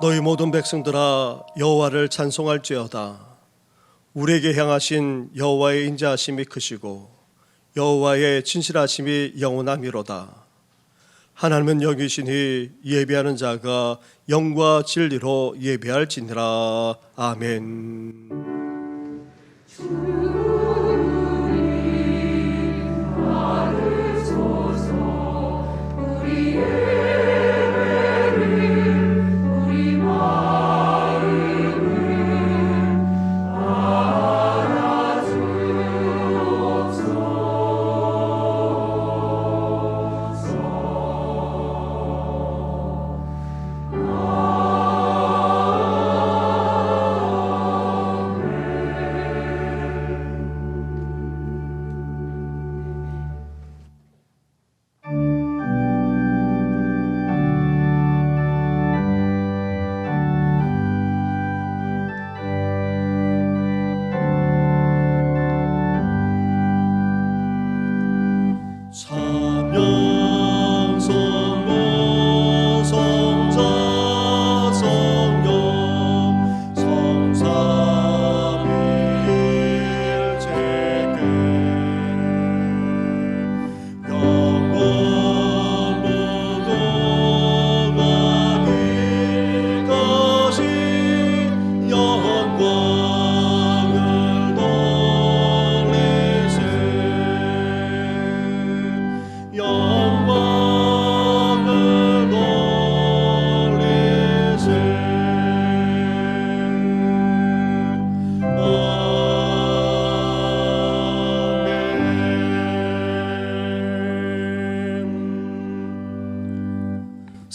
너희 모든 백성들아 여호와를 찬송할지어다. 우리에게 향하신 여호와의 인자하심이 크시고 여호와의 진실하심이 영원하미로다. 하나님은 여기시니 예배하는 자가 영과 진리로 예배할지니라. 아멘.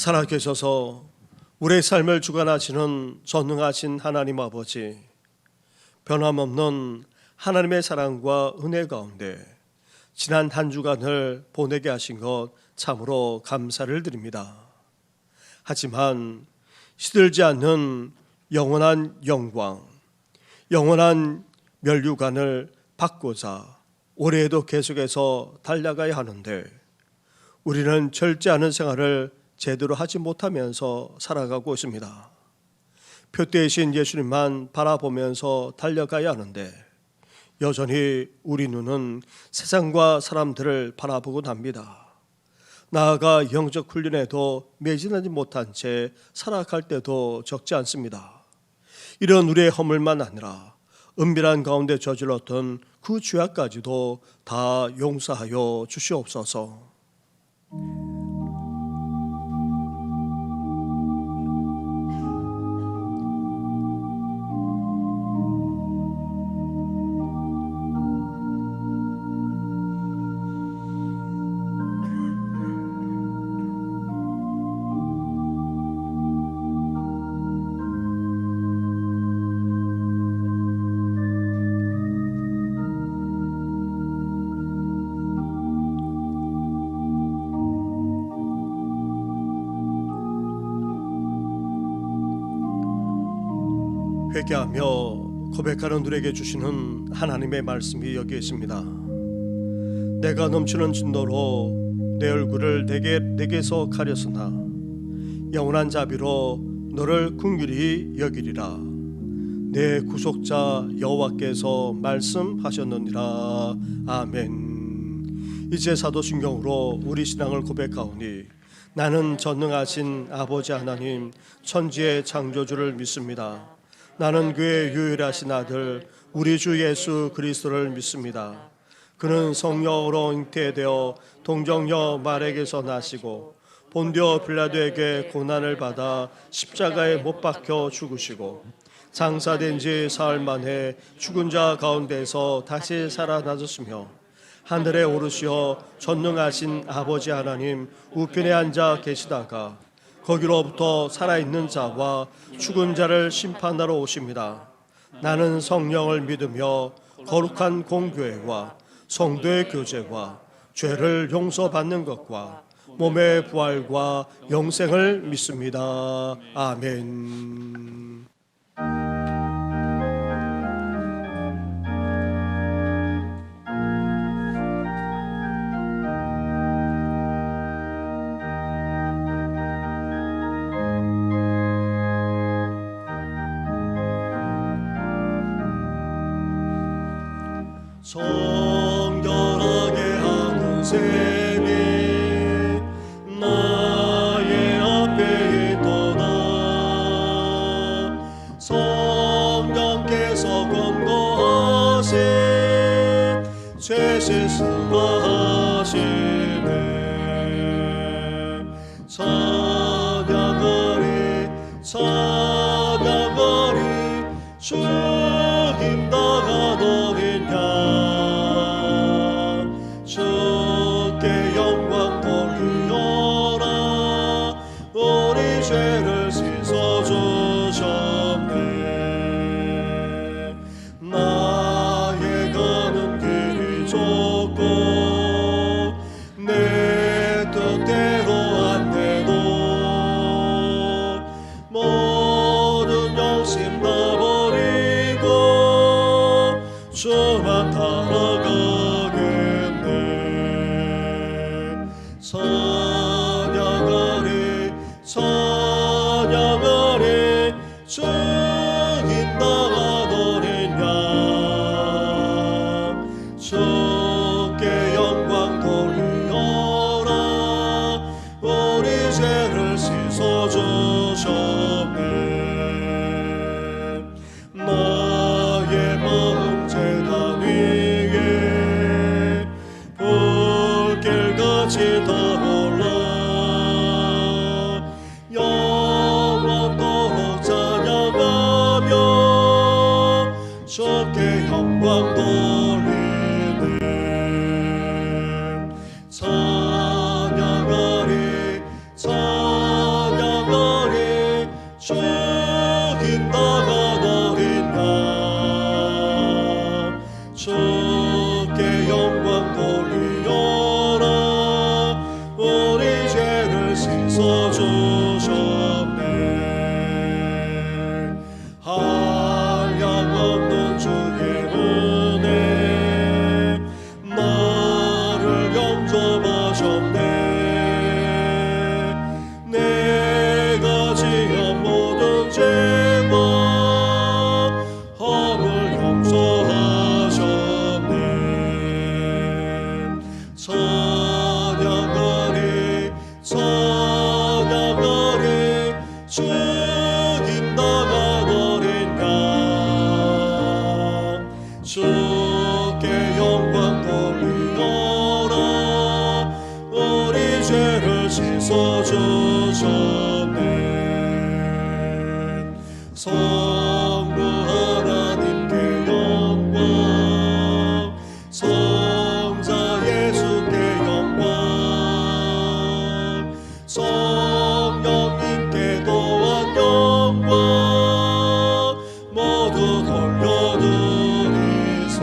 살아계셔서 우리의 삶을 주관하시는 전능하신 하나님 아버지, 변함없는 하나님의 사랑과 은혜 가운데 지난 한 주간을 보내게 하신 것 참으로 감사를 드립니다. 하지만 시들지 않는 영원한 영광, 영원한 면류관을 받고자 올해에도 계속해서 달려가야 하는데 우리는 절제 않은 생활을 제대로 하지 못하면서 살아가고 있습니다. 표대이신 예수님만 바라보면서 달려가야 하는데 여전히 우리 눈은 세상과 사람들을 바라보곤 합니다. 나아가 영적 훈련에도 매진하지 못한 채 살아갈 때도 적지 않습니다. 이런 우리의 허물만 아니라 은밀한 가운데 저질렀던 그 죄악까지도 다 용서하여 주시옵소서. 회개하며 고백하는 누구에게 주시는 하나님의 말씀이 여기 있습니다. 내가 넘치는 진노로 내 얼굴을 내게서 가렸으나 영원한 자비로 너를 긍휼히 여기리라. 내 구속자 여호와께서 말씀하셨느니라. 아멘. 이제 사도신경으로 우리 신앙을 고백하오니 나는 전능하신 아버지 하나님 천지의 창조주를 믿습니다. 나는 그의 유일하신 아들 우리 주 예수 그리스도를 믿습니다. 그는 성령으로 잉태되어 동정녀 마리아에게서 나시고 본디오 빌라도에게 고난을 받아 십자가에 못 박혀 죽으시고 장사된 지 사흘 만에 죽은 자 가운데서 다시 살아나셨으며 하늘에 오르시어 전능하신 아버지 하나님 우편에 앉아 계시다가 거기로부터 살아있는 자와 죽은 자를 심판하러 오십니다. 나는 성령을 믿으며 거룩한 공교회와 성도의 교제와 죄를 용서받는 것과 몸의 부활과 영생을 믿습니다. 아멘. 성결하게 하는 셈이 나의 앞에 있도다. 성령께서 권고하신 죄 씻음하시네. 찬양하리 찬양하리 주 힘당하노니 주께 영광 돌리어라. 우리 죄를 씻어주셨네. 나의 가는 길이 좁고 내 뜻대로 안 돼도 모든 욕심 다 버리고 주만 따라가겠네. 찬양하리 찬양하리 주 힘당하노니 주께 영광 돌리어라. 우리 죄를 씻어주셨네. 나의 마음 제단 위에 불길같이 타올라. 영원토록 찬양하며 주께 영광 돌리네. 찬양하리 찬양하리 주 힘당하노니 주께 영광 돌리어라. 우리 죄를 씻어주셨네. 한량없는 주의 은혜 나를 영접하셨네. 내가 지은 모든 죄와 허물 용서하셨네. 찬양하리 찬양하리 주 힘당하노니 주께 영광 돌리어라. 우리 죄를 씻어주셨네. 성부 하나님께 영광 성자 예수께 영광 성령님께 또한 영광 모두 돌려드리세.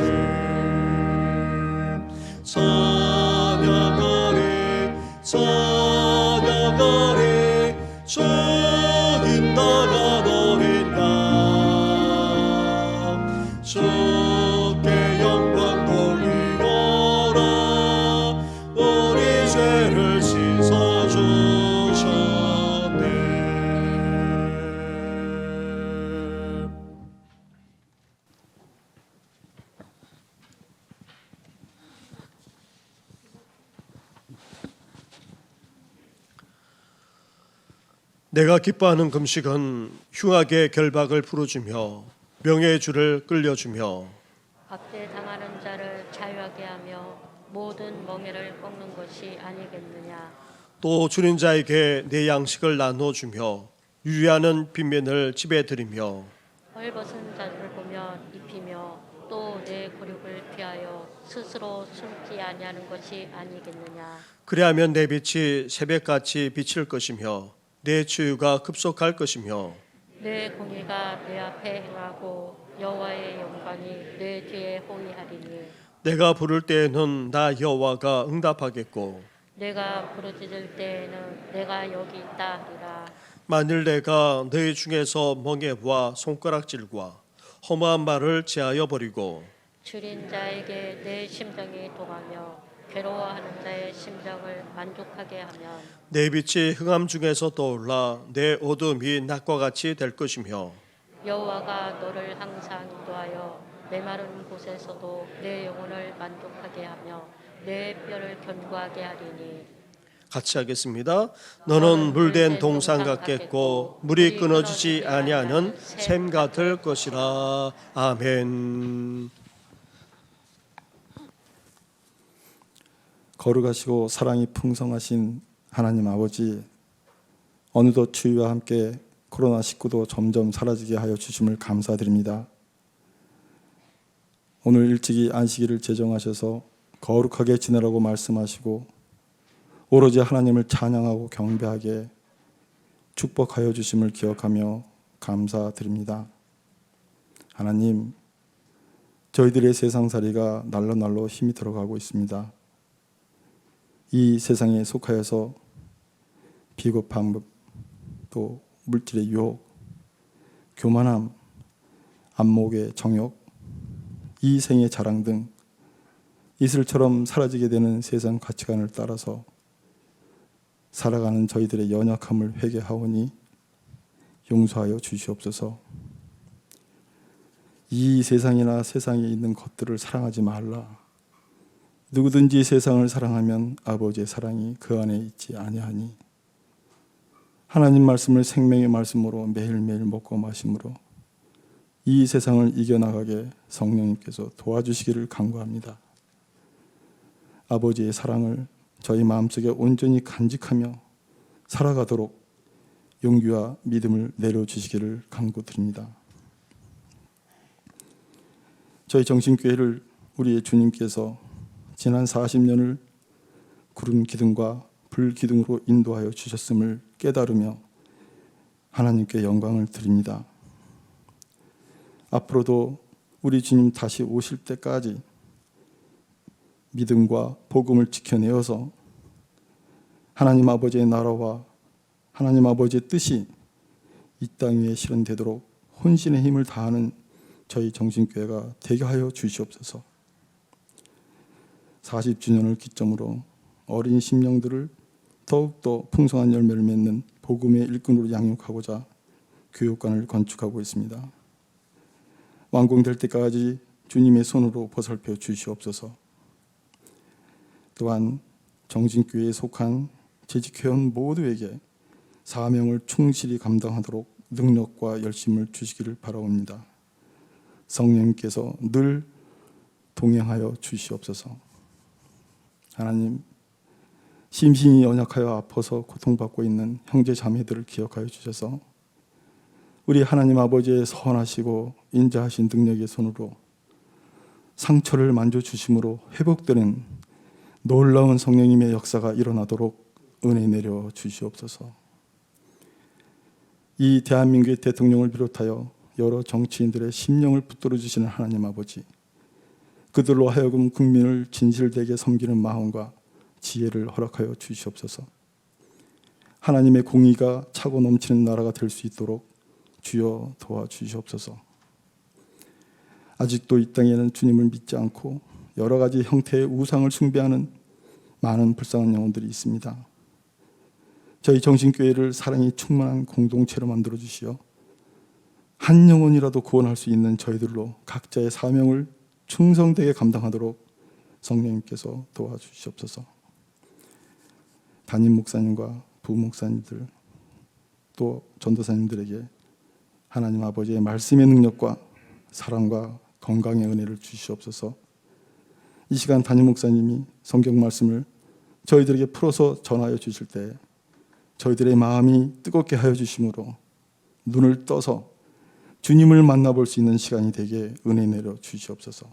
찬양하리 찬양하리 주 힘당하노니 주께 영광 돌리어라. 우리 죄를 씻어주셨네. 내가 기뻐하는 금식은 흉악의 결박을 풀어주며 명예의 줄을 끌려주며 박대 당하는 자를 자유하게 하며 모든 멍에를 꺾는 것이 아니겠느냐. 또 줄인 자에게 내 양식을 나눠주며 유리하는 빈면을 집에 들이며 헐벗은 자를 보면 입히며 또 내 굴욕을 피하여 스스로 숨지 아니하는 것이 아니겠느냐. 그리하면 내 빛이 새벽같이 비칠 것이며 내 치유가 급속할 것이며 내 공의가 내 앞에 행하고 여호와의 영광이 내 뒤에 호위하리니. 내가 부를 때에는 나 여호와가 응답하겠고 내가 부르짖을 때에는 내가 여기 있다 하리라. 만일 내가 너희 중에서 멍에와 손가락질과 허무한 말을 제하여 버리고 줄인 자에게 내 심정이 동하며 괴로워하는 자의 심정을 만족하게 하면 내 빛이 흑암 중에서 떠올라 내 어둠이 낮과 같이 될 것이며 여호와가 너를 항상 인도하여 메마른 곳에서도 내 영혼을 만족하게 하며 내 뼈를 견고하게 하리니. 같이 하겠습니다. 너는 물된 동산 같겠고 물이 끊어지지 아니하는 샘 같을 것이라. 아멘. 거룩하시고 사랑이 풍성하신 하나님 아버지, 어느덧 주위와 함께 코로나19도 점점 사라지게 하여 주심을 감사드립니다. 오늘 일찍이 안식일을 제정하셔서 거룩하게 지내라고 말씀하시고 오로지 하나님을 찬양하고 경배하게 축복하여 주심을 기억하며 감사드립니다. 하나님, 저희들의 세상살이가 날로 힘이 들어가고 있습니다. 이 세상에 속하여서 비겁함, 또 물질의 유혹, 교만함, 안목의 정욕, 이생의 자랑 등 이슬처럼 사라지게 되는 세상 가치관을 따라서 살아가는 저희들의 연약함을 회개하오니 용서하여 주시옵소서. 이 세상이나 세상에 있는 것들을 사랑하지 말라. 누구든지 세상을 사랑하면 아버지의 사랑이 그 안에 있지 아니하니. 하나님 말씀을 생명의 말씀으로 매일매일 먹고 마심으로 이 세상을 이겨나가게 성령님께서 도와주시기를 간구합니다. 아버지의 사랑을 저희 마음속에 온전히 간직하며 살아가도록 용기와 믿음을 내려주시기를 간구드립니다. 저희 정신교회를 우리의 주님께서 지난 40년을 구름 기둥과 불 기둥으로 인도하여 주셨음을 깨달으며 하나님께 영광을 드립니다. 앞으로도 우리 주님 다시 오실 때까지 믿음과 복음을 지켜내어서 하나님 아버지의 나라와 하나님 아버지의 뜻이 이 땅 위에 실현되도록 혼신의 힘을 다하는 저희 정신교회가 되게 하여 주시옵소서. 40주년을 기점으로 어린 심령들을 더욱더 풍성한 열매를 맺는 복음의 일꾼으로 양육하고자 교육관을 건축하고 있습니다. 완공될 때까지 주님의 손으로 보살펴 주시옵소서. 또한 정신교회에 속한 재직회원 모두에게 사명을 충실히 감당하도록 능력과 열심을 주시기를 바라옵니다. 성령님께서 늘 동행하여 주시옵소서. 하나님, 심신이 연약하여 아파서 고통받고 있는 형제 자매들을 기억하여 주셔서 우리 하나님 아버지의 선하시고 인자하신 능력의 손으로 상처를 만져주심으로 회복되는 놀라운 성령님의 역사가 일어나도록 은혜 내려 주시옵소서. 이 대한민국의 대통령을 비롯하여 여러 정치인들의 심령을 붙들어 주시는 하나님 아버지, 그들로 하여금 국민을 진실되게 섬기는 마음과 지혜를 허락하여 주시옵소서. 하나님의 공의가 차고 넘치는 나라가 될 수 있도록 주여 도와주시옵소서. 아직도 이 땅에는 주님을 믿지 않고 여러 가지 형태의 우상을 숭배하는 많은 불쌍한 영혼들이 있습니다. 저희 정신교회를 사랑이 충만한 공동체로 만들어 주시어 한 영혼이라도 구원할 수 있는 저희들로 각자의 사명을 충성되게 감당하도록 성령님께서 도와주시옵소서. 담임 목사님과 부목사님들 또 전도사님들에게 하나님 아버지의 말씀의 능력과 사랑과 건강의 은혜를 주시옵소서. 이 시간 담임 목사님이 성경 말씀을 저희들에게 풀어서 전하여 주실 때 저희들의 마음이 뜨겁게 하여 주심으로 눈을 떠서 주님을 만나볼 수 있는 시간이 되게 은혜 내려 주시옵소서.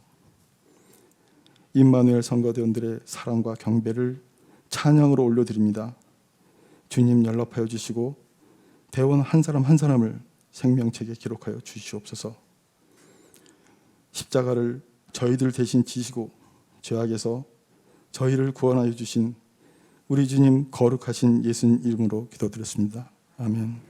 임마누엘 성가대원들의 사랑과 경배를 찬양으로 올려드립니다. 주님 연락하여 주시고 대원 한 사람 한 사람을 생명책에 기록하여 주시옵소서. 십자가를 저희들 대신 지시고 죄악에서 저희를 구원하여 주신 우리 주님 거룩하신 예수님 이름으로 기도드렸습니다. 아멘.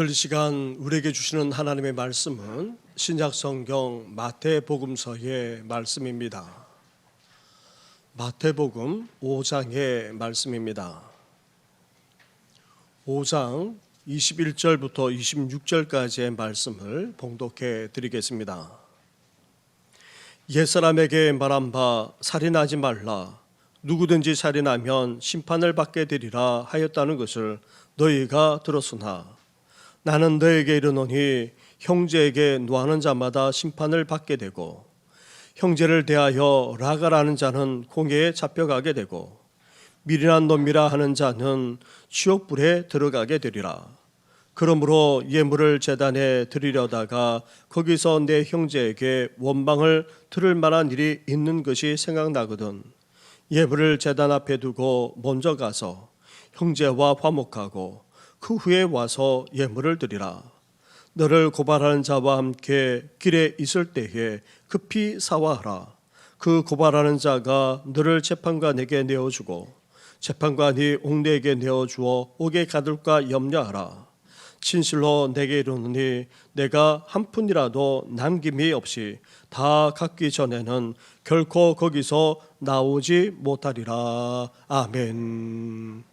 오늘 이 시간 우리에게 주시는 하나님의 말씀은 신약성경 마태복음서의 말씀입니다. 마태복음 5장의 말씀입니다. 5장 21절부터 26절까지의 말씀을 봉독해 드리겠습니다. 옛사람에게 말한 바 살인하지 말라. 누구든지 살인하면 심판을 받게 되리라 하였다는 것을 너희가 들었으나 나는 너에게 이르노니 형제에게 노하는 자마다 심판을 받게 되고 형제를 대하여 라가라는 자는 공회에 잡혀가게 되고 미련한 놈이라 하는 자는 지옥불에 들어가게 되리라. 그러므로 예물을 제단에 드리려다가 거기서 내 형제에게 원망을 들을 만한 일이 있는 것이 생각나거든 예물을 제단 앞에 두고 먼저 가서 형제와 화목하고 그 후에 와서 예물을 드리라. 너를 고발하는 자와 함께 길에 있을 때에 급히 사화하라. 그 고발하는 자가 너를 재판관에게 내어주고 재판관이 옥내에게 내어주어 옥에 가둘까 염려하라. 진실로 내게 이르노니 내가 한 푼이라도 남김이 없이 다 갚기 전에는 결코 거기서 나오지 못하리라. 아멘.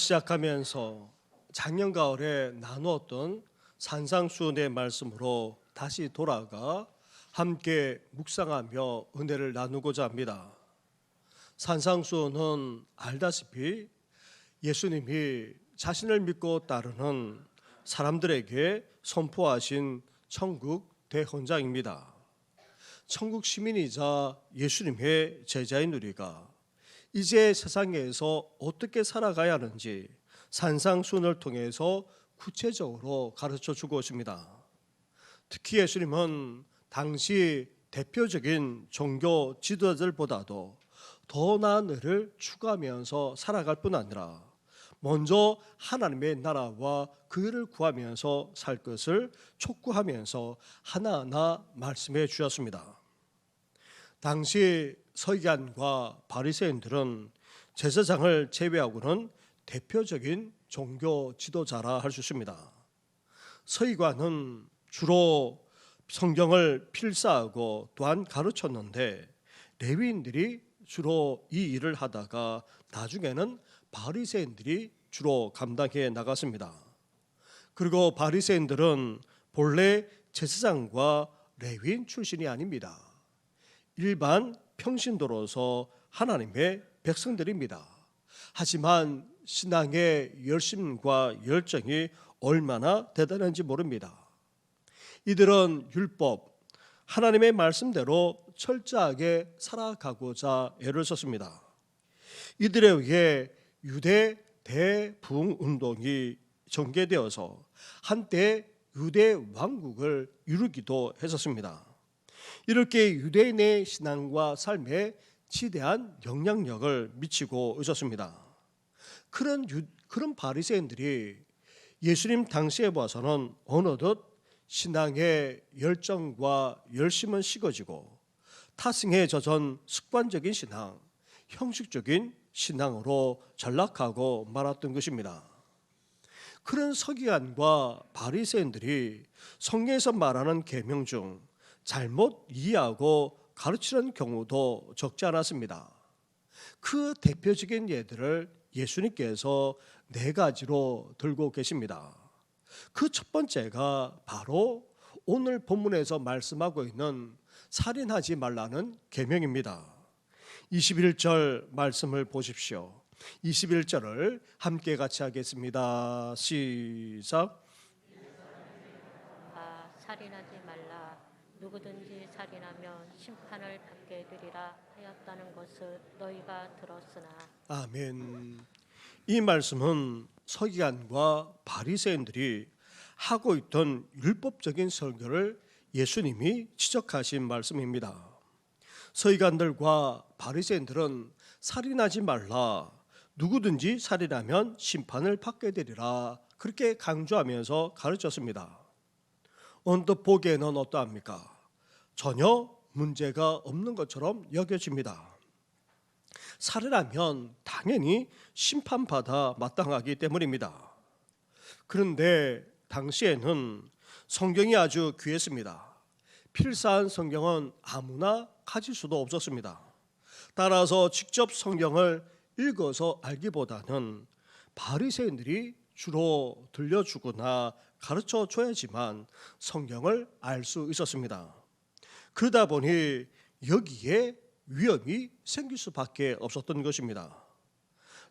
시작하면서 작년 가을에 나누었던 산상수훈의 말씀으로 다시 돌아가 함께 묵상하며 은혜를 나누고자 합니다. 산상수훈은 알다시피 예수님이 자신을 믿고 따르는 사람들에게 선포하신 천국 대헌장입니다. 천국 시민이자 예수님의 제자인 우리가 이제 세상에서 어떻게 살아가야 하는지 산상수훈을 통해서 구체적으로 가르쳐 주고 있습니다. 특히 예수님은 당시 대표적인 종교 지도자들보다도 더 나은 일을 추구하면서 살아갈 뿐 아니라 먼저 하나님의 나라와 그 일을 구하면서 살 것을 촉구하면서 하나하나 말씀해 주셨습니다. 당시 서기관과 바리새인들은 제사장을 제외하고는 대표적인 종교 지도자라 할 수 있습니다. 서기관은 주로 성경을 필사하고 또한 가르쳤는데 레위인들이 주로 이 일을 하다가 나중에는 바리새인들이 주로 감당해 나갔습니다. 그리고 바리새인들은 본래 제사장과 레위인 출신이 아닙니다. 일반 평신도로서 하나님의 백성들입니다. 하지만 신앙의 열심과 열정이 얼마나 대단한지 모릅니다. 이들은 율법, 하나님의 말씀대로 철저하게 살아가고자 애를 썼습니다. 이들에 의해 유대 대부흥 운동이 전개되어서 한때 유대 왕국을 이루기도 했었습니다. 이렇게 유대인의 신앙과 삶에 지대한 영향력을 미치고 있었습니다. 그런 바리새인들이 예수님 당시에 봐서는 어느덧 신앙의 열정과 열심은 식어지고 타승에 젖은 습관적인 신앙, 형식적인 신앙으로 전락하고 말았던 것입니다. 그런 서기관과 바리새인들이 성경에서 말하는 계명 중 잘못 이해하고 가르치는 경우도 적지 않았습니다. 그 대표적인 예들을 예수님께서 4가지로 들고 계십니다. 그 첫 번째가 바로 오늘 본문에서 말씀하고 있는 살인하지 말라는 계명입니다. 21절 말씀을 보십시오. 21절을 함께 같이 하겠습니다. 시작. 살인하지 말라. 누구든지 살인하면 심판을 받게 되리라 하였다는 것을 너희가 들었으나. 아멘. 이 말씀은 서기관과 바리새인들이 하고 있던 율법적인 설교를 예수님이 지적하신 말씀입니다. 서기관들과 바리새인들은 살인하지 말라, 누구든지 살인하면 심판을 받게 되리라 그렇게 강조하면서 가르쳤습니다. 언뜻 보기에는 어떠합니까? 전혀 문제가 없는 것처럼 여겨집니다. 살인하면 당연히 심판받아 마땅하기 때문입니다. 그런데 당시에는 성경이 아주 귀했습니다. 필사한 성경은 아무나 가질 수도 없었습니다. 따라서 직접 성경을 읽어서 알기보다는 바리새인들이 주로 들려주거나 가르쳐 줘야지만 성경을 알 수 있었습니다. 그러다 보니 여기에 위험이 생길 수밖에 없었던 것입니다.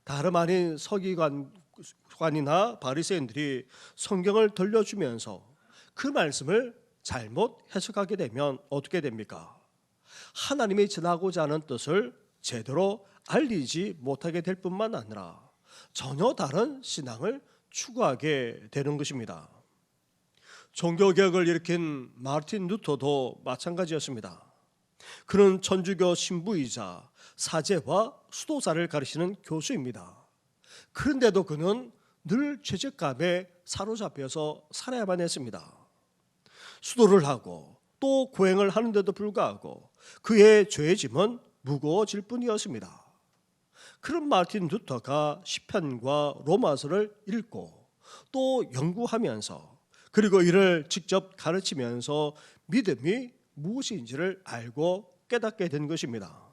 다름 아닌 서기관이나 바리새인들이 성경을 들려주면서 그 말씀을 잘못 해석하게 되면 어떻게 됩니까? 하나님이 전하고자 하는 뜻을 제대로 알리지 못하게 될 뿐만 아니라 전혀 다른 신앙을 추구하게 되는 것입니다. 종교개혁을 일으킨 마르틴 루터도 마찬가지였습니다. 그는 천주교 신부이자 사제와 수도사를 가르치는 교수입니다. 그런데도 그는 늘 죄책감에 사로잡혀서 살아야만 했습니다. 수도를 하고 또 고행을 하는데도 불구하고 그의 죄의 짐은 무거워질 뿐이었습니다. 그런 마르틴 루터가 시편과 로마서를 읽고 또 연구하면서 그리고 이를 직접 가르치면서 믿음이 무엇인지를 알고 깨닫게 된 것입니다.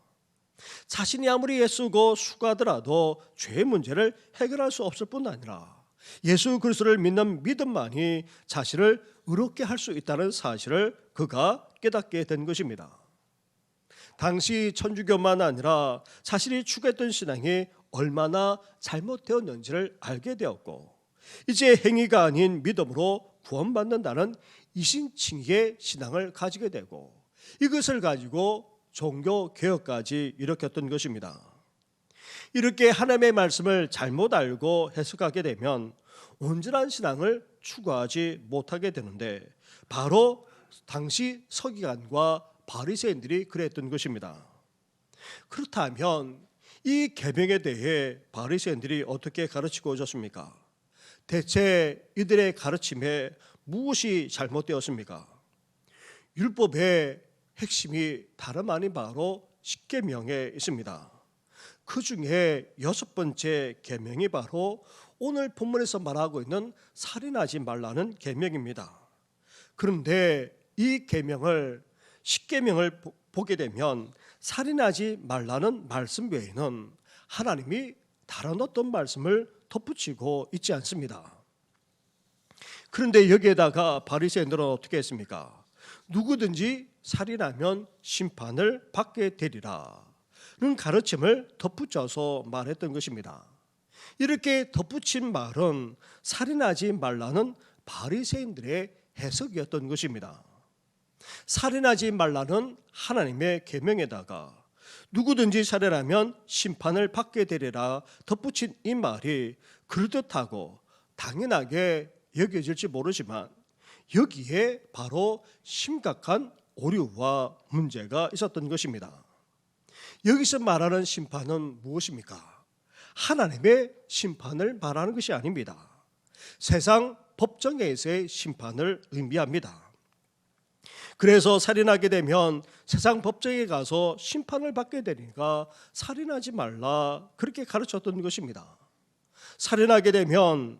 자신이 아무리 애쓰고 수고하더라도 죄의 문제를 해결할 수 없을 뿐 아니라 예수 그리스도를 믿는 믿음만이 자신을 의롭게 할 수 있다는 사실을 그가 깨닫게 된 것입니다. 당시 천주교만 아니라 자신이 추구했던 신앙이 얼마나 잘못되었는지를 알게 되었고, 이제 행위가 아닌 믿음으로 구원받는다는 이신칭의의 신앙을 가지게 되고, 이것을 가지고 종교 개혁까지 일으켰던 것입니다. 이렇게 하나님의 말씀을 잘못 알고 해석하게 되면 온전한 신앙을 추구하지 못하게 되는데, 바로 당시 서기관과 바리새인들이 그랬던 것입니다. 그렇다면 이 계명에 대해 바리새인들이 어떻게 가르치고 오셨습니까? 대체 이들의 가르침에 무엇이 잘못되었습니까? 율법의 핵심이 다름 아닌 바로 십계명에 있습니다. 그 중에 6번째 계명이 바로 오늘 본문에서 말하고 있는 살인하지 말라는 계명입니다. 그런데 이 계명을 십계명을 보게 되면 살인하지 말라는 말씀 외에는 하나님이 다른 어떤 말씀을 덧붙이고 있지 않습니다. 그런데 여기에다가 바리새인들은 어떻게 했습니까? 누구든지 살인하면 심판을 받게 되리라 는 가르침을 덧붙여서 말했던 것입니다. 이렇게 덧붙인 말은 살인하지 말라는 바리새인들의 해석이었던 것입니다. 살인하지 말라는 하나님의 계명에다가 누구든지 살인하면 심판을 받게 되리라 덧붙인 이 말이 그럴듯하고 당연하게 여겨질지 모르지만, 여기에 바로 심각한 오류와 문제가 있었던 것입니다. 여기서 말하는 심판은 무엇입니까? 하나님의 심판을 말하는 것이 아닙니다. 세상 법정에서의 심판을 의미합니다. 그래서 살인하게 되면 세상 법정에 가서 심판을 받게 되니까 살인하지 말라, 그렇게 가르쳤던 것입니다. 살인하게 되면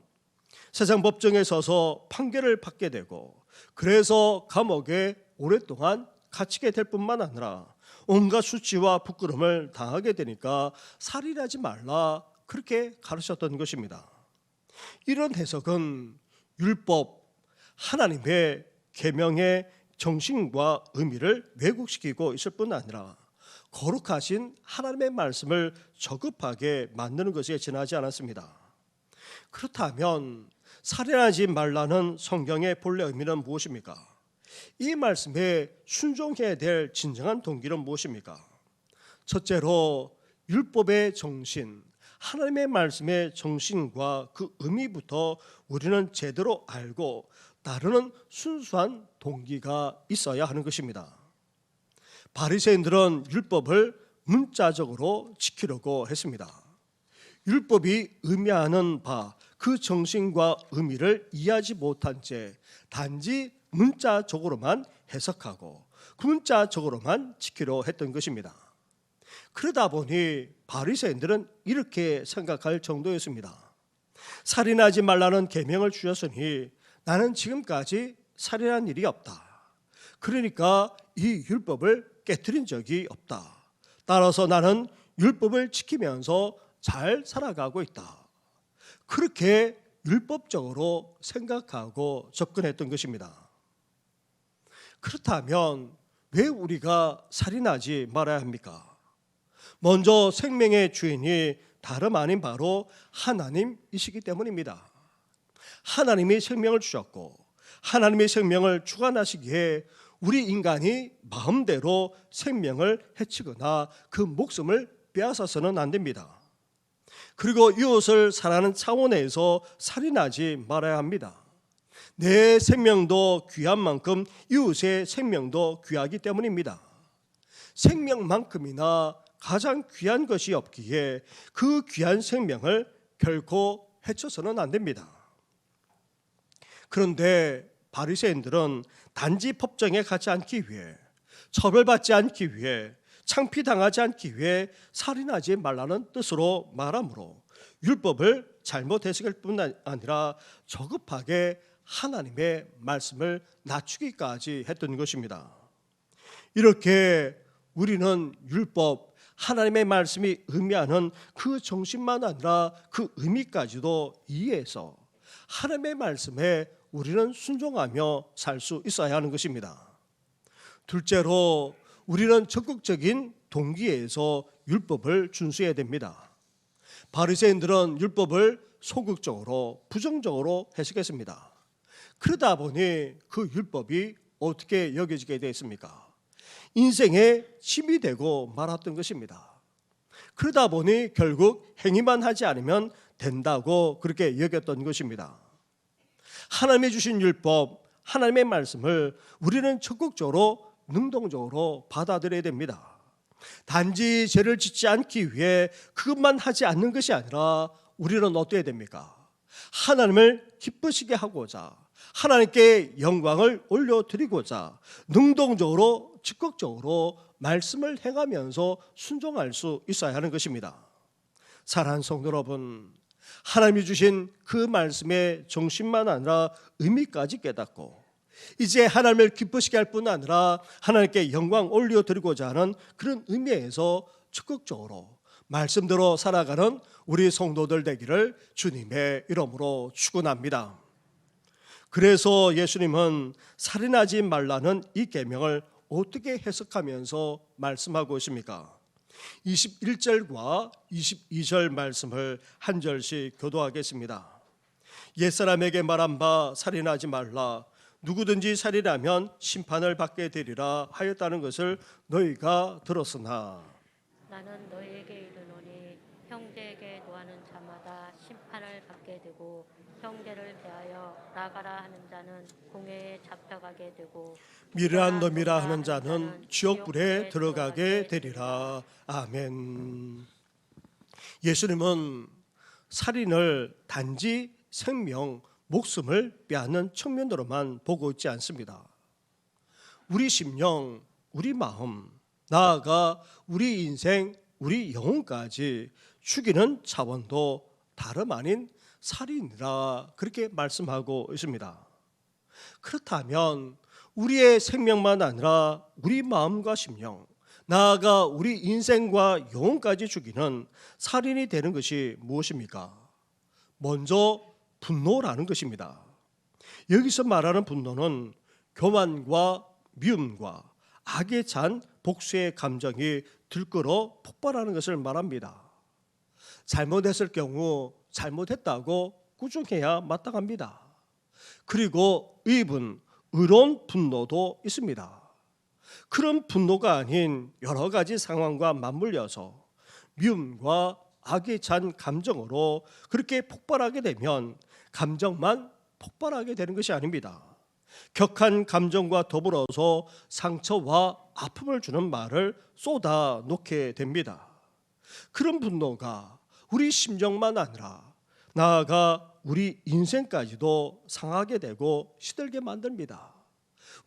세상 법정에 서서 판결을 받게 되고, 그래서 감옥에 오랫동안 갇히게 될 뿐만 아니라 온갖 수치와 부끄러움을 당하게 되니까 살인하지 말라, 그렇게 가르쳤던 것입니다. 이런 해석은 율법, 하나님의 계명의 정신과 의미를 왜곡시키고 있을 뿐 아니라 거룩하신 하나님의 말씀을 저급하게 만드는 것에 지나지 않았습니다. 그렇다면 살인하지 말라는 성경의 본래 의미는 무엇입니까? 이 말씀에 순종해야 될 진정한 동기는 무엇입니까? 첫째로 율법의 정신, 하나님의 말씀의 정신과 그 의미부터 우리는 제대로 알고 따르는 순수한 동기가 있어야 하는 것입니다. 바리새인들은 율법을 문자적으로 지키려고 했습니다. 율법이 의미하는 바 그 정신과 의미를 이해하지 못한 채 단지 문자적으로만 해석하고 그 문자적으로만 지키려 했던 것입니다. 그러다 보니 바리새인들은 이렇게 생각할 정도였습니다. 살인하지 말라는 계명을 주셨으니 나는 지금까지 살인한 일이 없다. 그러니까 이 율법을 깨트린 적이 없다. 따라서 나는 율법을 지키면서 잘 살아가고 있다. 그렇게 율법적으로 생각하고 접근했던 것입니다. 그렇다면 왜 우리가 살인하지 말아야 합니까? 먼저 생명의 주인이 다름 아닌 바로 하나님이시기 때문입니다. 하나님이 생명을 주셨고 하나님의 생명을 주관하시기에 우리 인간이 마음대로 생명을 해치거나 그 목숨을 빼앗아서는 안 됩니다. 그리고 이웃을 사랑하는 차원에서 살인하지 말아야 합니다. 내 생명도 귀한 만큼 이웃의 생명도 귀하기 때문입니다. 생명만큼이나 가장 귀한 것이 없기에 그 귀한 생명을 결코 해쳐서는 안 됩니다. 그런데 바리새인들은 단지 법정에 가지 않기 위해, 처벌받지 않기 위해, 창피당하지 않기 위해 살인하지 말라는 뜻으로 말하므로 율법을 잘못 해석할 뿐 아니라 저급하게 하나님의 말씀을 낮추기까지 했던 것입니다. 이렇게 우리는 율법, 하나님의 말씀이 의미하는 그 정신만 아니라 그 의미까지도 이해해서 하나님의 말씀에 우리는 순종하며 살 수 있어야 하는 것입니다. 둘째로 우리는 적극적인 동기에서 율법을 준수해야 됩니다. 바리새인들은 율법을 소극적으로 부정적으로 해석했습니다. 그러다 보니 그 율법이 어떻게 여겨지게 되었습니까? 인생의 짐이 되고 말았던 것입니다. 그러다 보니 결국 행위만 하지 않으면 된다고 그렇게 여겼던 것입니다. 하나님이 주신 율법, 하나님의 말씀을 우리는 적극적으로 능동적으로 받아들여야 됩니다. 단지 죄를 짓지 않기 위해 그것만 하지 않는 것이 아니라 우리는 어떻게 됩니까? 하나님을 기쁘시게 하고자, 하나님께 영광을 올려드리고자 능동적으로 적극적으로 말씀을 행하면서 순종할 수 있어야 하는 것입니다. 사랑하는 성도 여러분, 하나님이 주신 그 말씀의 정신만 아니라 의미까지 깨닫고 이제 하나님을 기쁘시게 할 뿐 아니라 하나님께 영광 올려드리고자 하는 그런 의미에서 적극적으로 말씀대로 살아가는 우리 성도들 되기를 주님의 이름으로 축원합니다. 그래서 예수님은 살인하지 말라는 이 계명을 어떻게 해석하면서 말씀하고 있습니까? 21절과 22절 말씀을 한 절씩 교도하겠습니다. 옛사람에게 말한 바 살인하지 말라. 누구든지 살인하면 심판을 받게 되리라 하였다는 것을 너희가 들었으나 나는 너희에게 이르노니 형제에게 노하는 자마다 심판을 받게 되고 형제를 대하여 나가라 하는 자는 공회에 잡혀가게 되고 미련한 놈이라 하는 자는 지옥불에 들어가게 되리라. 아멘. 예수님은 살인을 단지 생명, 목숨을 빼앗는 측면으로만 보고 있지 않습니다. 우리 심령, 우리 마음, 나아가 우리 인생, 우리 영혼까지 죽이는 차원도 다름 아닌 살인이라 그렇게 말씀하고 있습니다. 그렇다면 우리의 생명만 아니라 우리 마음과 심령, 나아가 우리 인생과 영혼까지 죽이는 살인이 되는 것이 무엇입니까? 먼저 분노라는 것입니다. 여기서 말하는 분노는 교만과 미움과 악에 찬 복수의 감정이 들끓어 폭발하는 것을 말합니다. 잘못했을 경우 잘못했다고 꾸중해야 마땅합니다. 그리고 의분, 의로운 분노도 있습니다. 그런 분노가 아닌 여러 가지 상황과 맞물려서 미움과 악에 찬 감정으로 그렇게 폭발하게 되면 감정만 폭발하게 되는 것이 아닙니다. 격한 감정과 더불어서 상처와 아픔을 주는 말을 쏟아 놓게 됩니다. 그런 분노가 우리 심정만 아니라 나아가 우리 인생까지도 상하게 되고 시들게 만듭니다.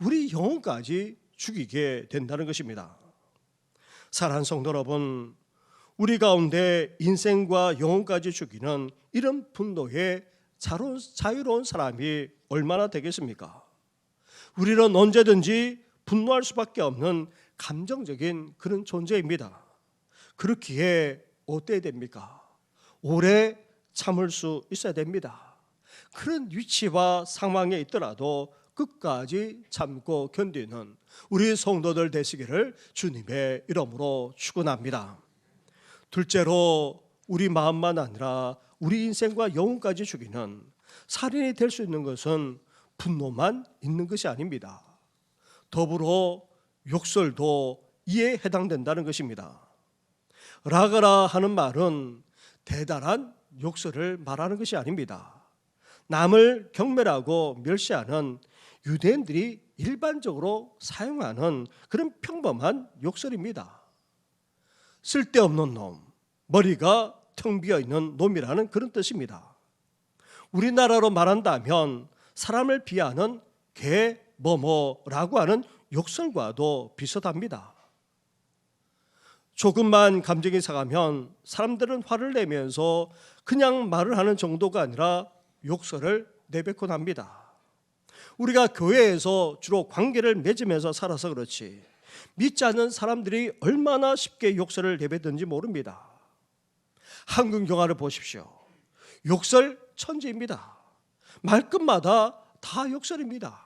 우리 영혼까지 죽이게 된다는 것입니다. 사랑하는 성도 여러분, 우리 가운데 인생과 영혼까지 죽이는 이런 분노에 자유로운 사람이 얼마나 되겠습니까? 우리는 언제든지 분노할 수밖에 없는 감정적인 그런 존재입니다. 그렇기에 어때야 됩니까? 오래 참을 수 있어야 됩니다. 그런 위치와 상황에 있더라도 끝까지 참고 견디는 우리 성도들 되시기를 주님의 이름으로 축원합니다. 둘째로 우리 마음만 아니라 우리 인생과 영혼까지 죽이는 살인이 될 수 있는 것은 분노만 있는 것이 아닙니다. 더불어 욕설도 이에 해당된다는 것입니다. 라가라 하는 말은 대단한 욕설을 말하는 것이 아닙니다. 남을 경멸하고 멸시하는 유대인들이 일반적으로 사용하는 그런 평범한 욕설입니다. 쓸데없는 놈, 머리가 텅 비어 있는 놈이라는 그런 뜻입니다. 우리나라로 말한다면 사람을 비하는 개 뭐뭐라고 하는 욕설과도 비슷합니다. 조금만 감정이 상하면 사람들은 화를 내면서 그냥 말을 하는 정도가 아니라 욕설을 내뱉곤 합니다. 우리가 교회에서 주로 관계를 맺으면서 살아서 그렇지 믿지 않는 사람들이 얼마나 쉽게 욕설을 내뱉는지 모릅니다. 한국 영화를 보십시오. 욕설 천지입니다. 말끝마다 다 욕설입니다.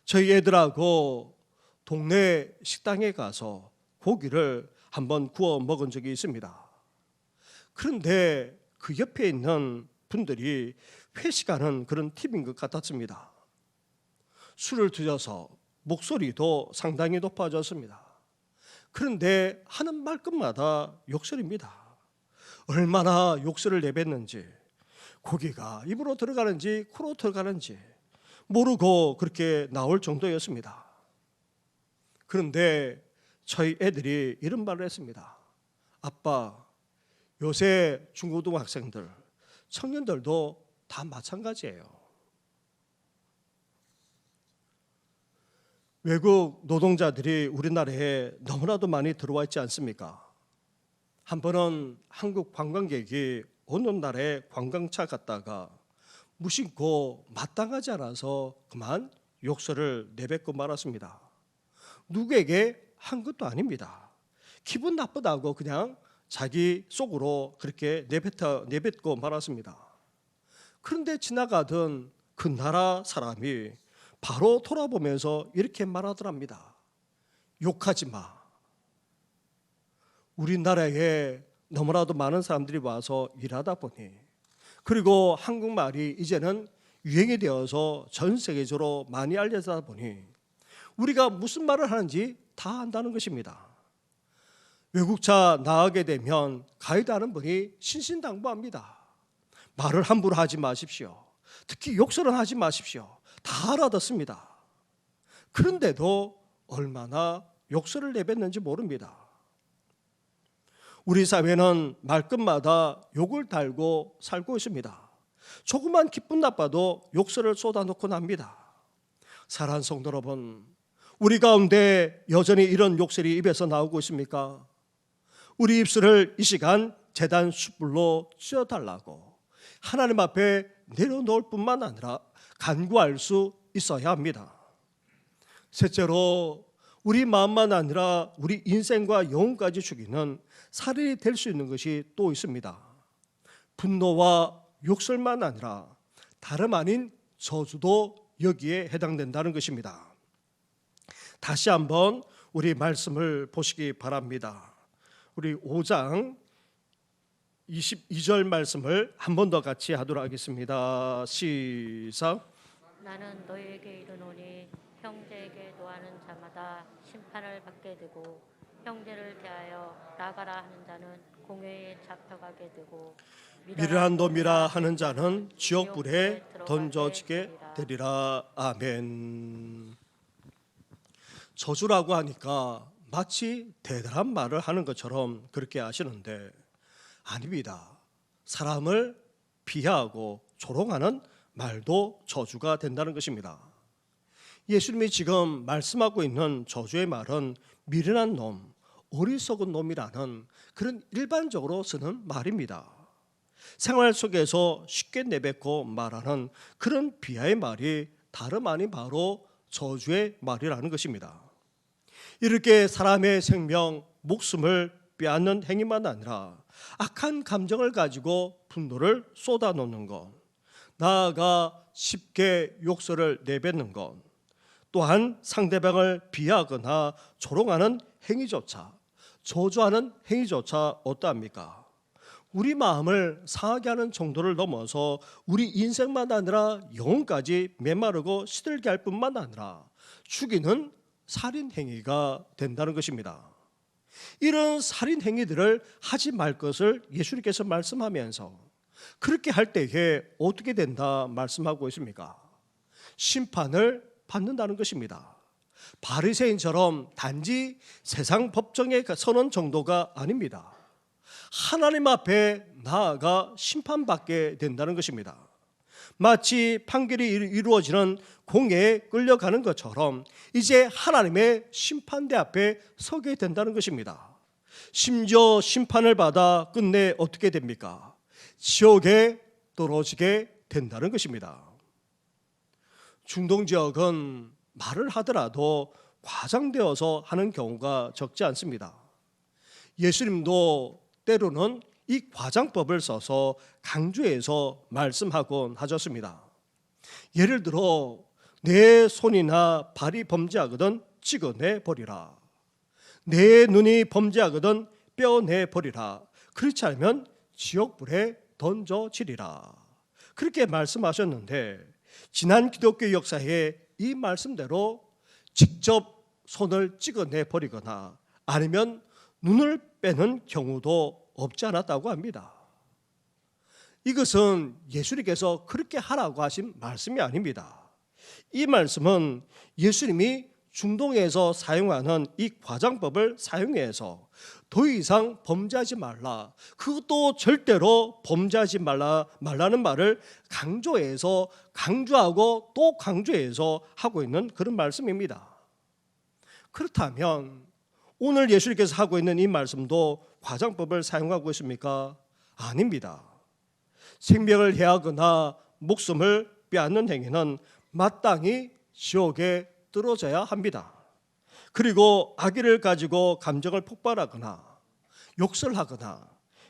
저희 애들하고 동네 식당에 가서 고기를 한번 구워 먹은 적이 있습니다. 그런데 그 옆에 있는 분들이 회식하는 그런 팀인 것 같았습니다. 술을 드셔서 목소리도 상당히 높아졌습니다. 그런데 하는 말끝마다 욕설입니다. 얼마나 욕설을 내뱉는지, 고기가 입으로 들어가는지 코로 들어가는지 모르고 그렇게 나올 정도였습니다. 그런데 저희 애들이 이런 말을 했습니다. 아빠, 요새 중고등학생들, 청년들도 다 마찬가지예요. 외국 노동자들이 우리나라에 너무나도 많이 들어와 있지 않습니까? 한 번은 한국 관광객이 어느 나라에 관광차 갔다가 무심코 마땅하지 않아서 그만 욕설을 내뱉고 말았습니다. 누구에게 한 것도 아닙니다. 기분 나쁘다고 그냥 자기 속으로 그렇게 내뱉고 말았습니다. 그런데 지나가던 그 나라 사람이 바로 돌아보면서 이렇게 말하더랍니다. 욕하지 마. 우리나라에 너무나도 많은 사람들이 와서 일하다 보니, 그리고 한국말이 이제는 유행이 되어서 전 세계적으로 많이 알려지다 보니 우리가 무슨 말을 하는지 다 안다는 것입니다. 외국차 나가게 되면 가이드 하는 분이 신신당부합니다. 말을 함부로 하지 마십시오. 특히 욕설은 하지 마십시오. 다 알아듣습니다. 그런데도 얼마나 욕설을 내뱉는지 모릅니다. 우리 사회는 말끝마다 욕을 달고 살고 있습니다. 조그만 기분 나빠도 욕설을 쏟아놓곤 합니다. 사랑하는 성도 여러분, 우리 가운데 여전히 이런 욕설이 입에서 나오고 있습니까? 우리 입술을 이 시간 제단 숯불로 찌어달라고 하나님 앞에 내려놓을 뿐만 아니라 간구할 수 있어야 합니다. 셋째로, 우리 마음만 아니라 우리 인생과 영혼까지 죽이는 살인이 될 수 있는 것이 또 있습니다. 분노와 욕설만 아니라 다름 아닌 저주도 여기에 해당된다는 것입니다. 다시 한번 우리 말씀을 보시기 바랍니다. 우리 5장 22절 말씀을 한 번 더 같이 하도록 하겠습니다. 시작. 나는 너희에게 이르노니 형제에게 노하는 자마다 심판을 받게 되고 형제를 대하여 나가라 하는 자는 공회에 잡혀가게 되고 미련한 놈이라 하는 자는 지옥불에 던져지게 되리라. 아멘. 저주라고 하니까 마치 대단한 말을 하는 것처럼 그렇게 하시는데 아닙니다. 사람을 비하하고 조롱하는 말도 저주가 된다는 것입니다. 예수님이 지금 말씀하고 있는 저주의 말은 미련한 놈, 어리석은 놈이라는 그런 일반적으로 쓰는 말입니다. 생활 속에서 쉽게 내뱉고 말하는 그런 비하의 말이 다름 아닌 바로 저주의 말이라는 것입니다. 이렇게 사람의 생명, 목숨을 빼앗는 행위만 아니라 악한 감정을 가지고 분노를 쏟아놓는 것, 나아가 쉽게 욕설을 내뱉는 것, 또한 상대방을 비하하거나 조롱하는 행위조차, 저주하는 행위조차 어떠합니까? 우리 마음을 상하게 하는 정도를 넘어서 우리 인생만 아니라 영혼까지 메마르고 시들게 할 뿐만 아니라 죽이는 살인 행위가 된다는 것입니다. 이런 살인 행위들을 하지 말 것을 예수님께서 말씀하면서 그렇게 할 때에 어떻게 된다 말씀하고 있습니까? 심판을 받는다는 것입니다. 바리새인처럼 단지 세상 법정에 서는 정도가 아닙니다. 하나님 앞에 나아가 심판받게 된다는 것입니다. 마치 판결이 이루어지는 공회에 끌려가는 것처럼 이제 하나님의 심판대 앞에 서게 된다는 것입니다. 심지어 심판을 받아 끝내 어떻게 됩니까? 지옥에 떨어지게 된다는 것입니다. 중동 지역은 말을 하더라도 과장되어서 하는 경우가 적지 않습니다. 예수님도 때로는 이 과장법을 써서 강조해서 말씀하곤 하셨습니다. 예를 들어 내 손이나 발이 범죄하거든 찍어내 버리라. 내 눈이 범죄하거든 떼어내 버리라. 그렇지 않으면 지옥불에 던져지리라. 그렇게 말씀하셨는데 지난 기독교 역사에 이 말씀대로 직접 손을 찍어내 버리거나 아니면 눈을 빼는 경우도 없지 않았다고 합니다. 이것은 예수님께서 그렇게 하라고 하신 말씀이 아닙니다. 이 말씀은 예수님이 중동에서 사용하는 이 과장법을 사용해서 더 이상 범죄하지 말라, 그것도 절대로 범죄하지 말라는 말을 강조하고 또 강조해서 하고 있는 그런 말씀입니다. 그렇다면 오늘 예수님께서 하고 있는 이 말씀도 과장법을 사용하고 있습니까? 아닙니다. 생명을 해하거나 목숨을 빼앗는 행위는 마땅히 지옥에 떨어져야 합니다. 그리고 악의를 가지고 감정을 폭발하거나 욕설하거나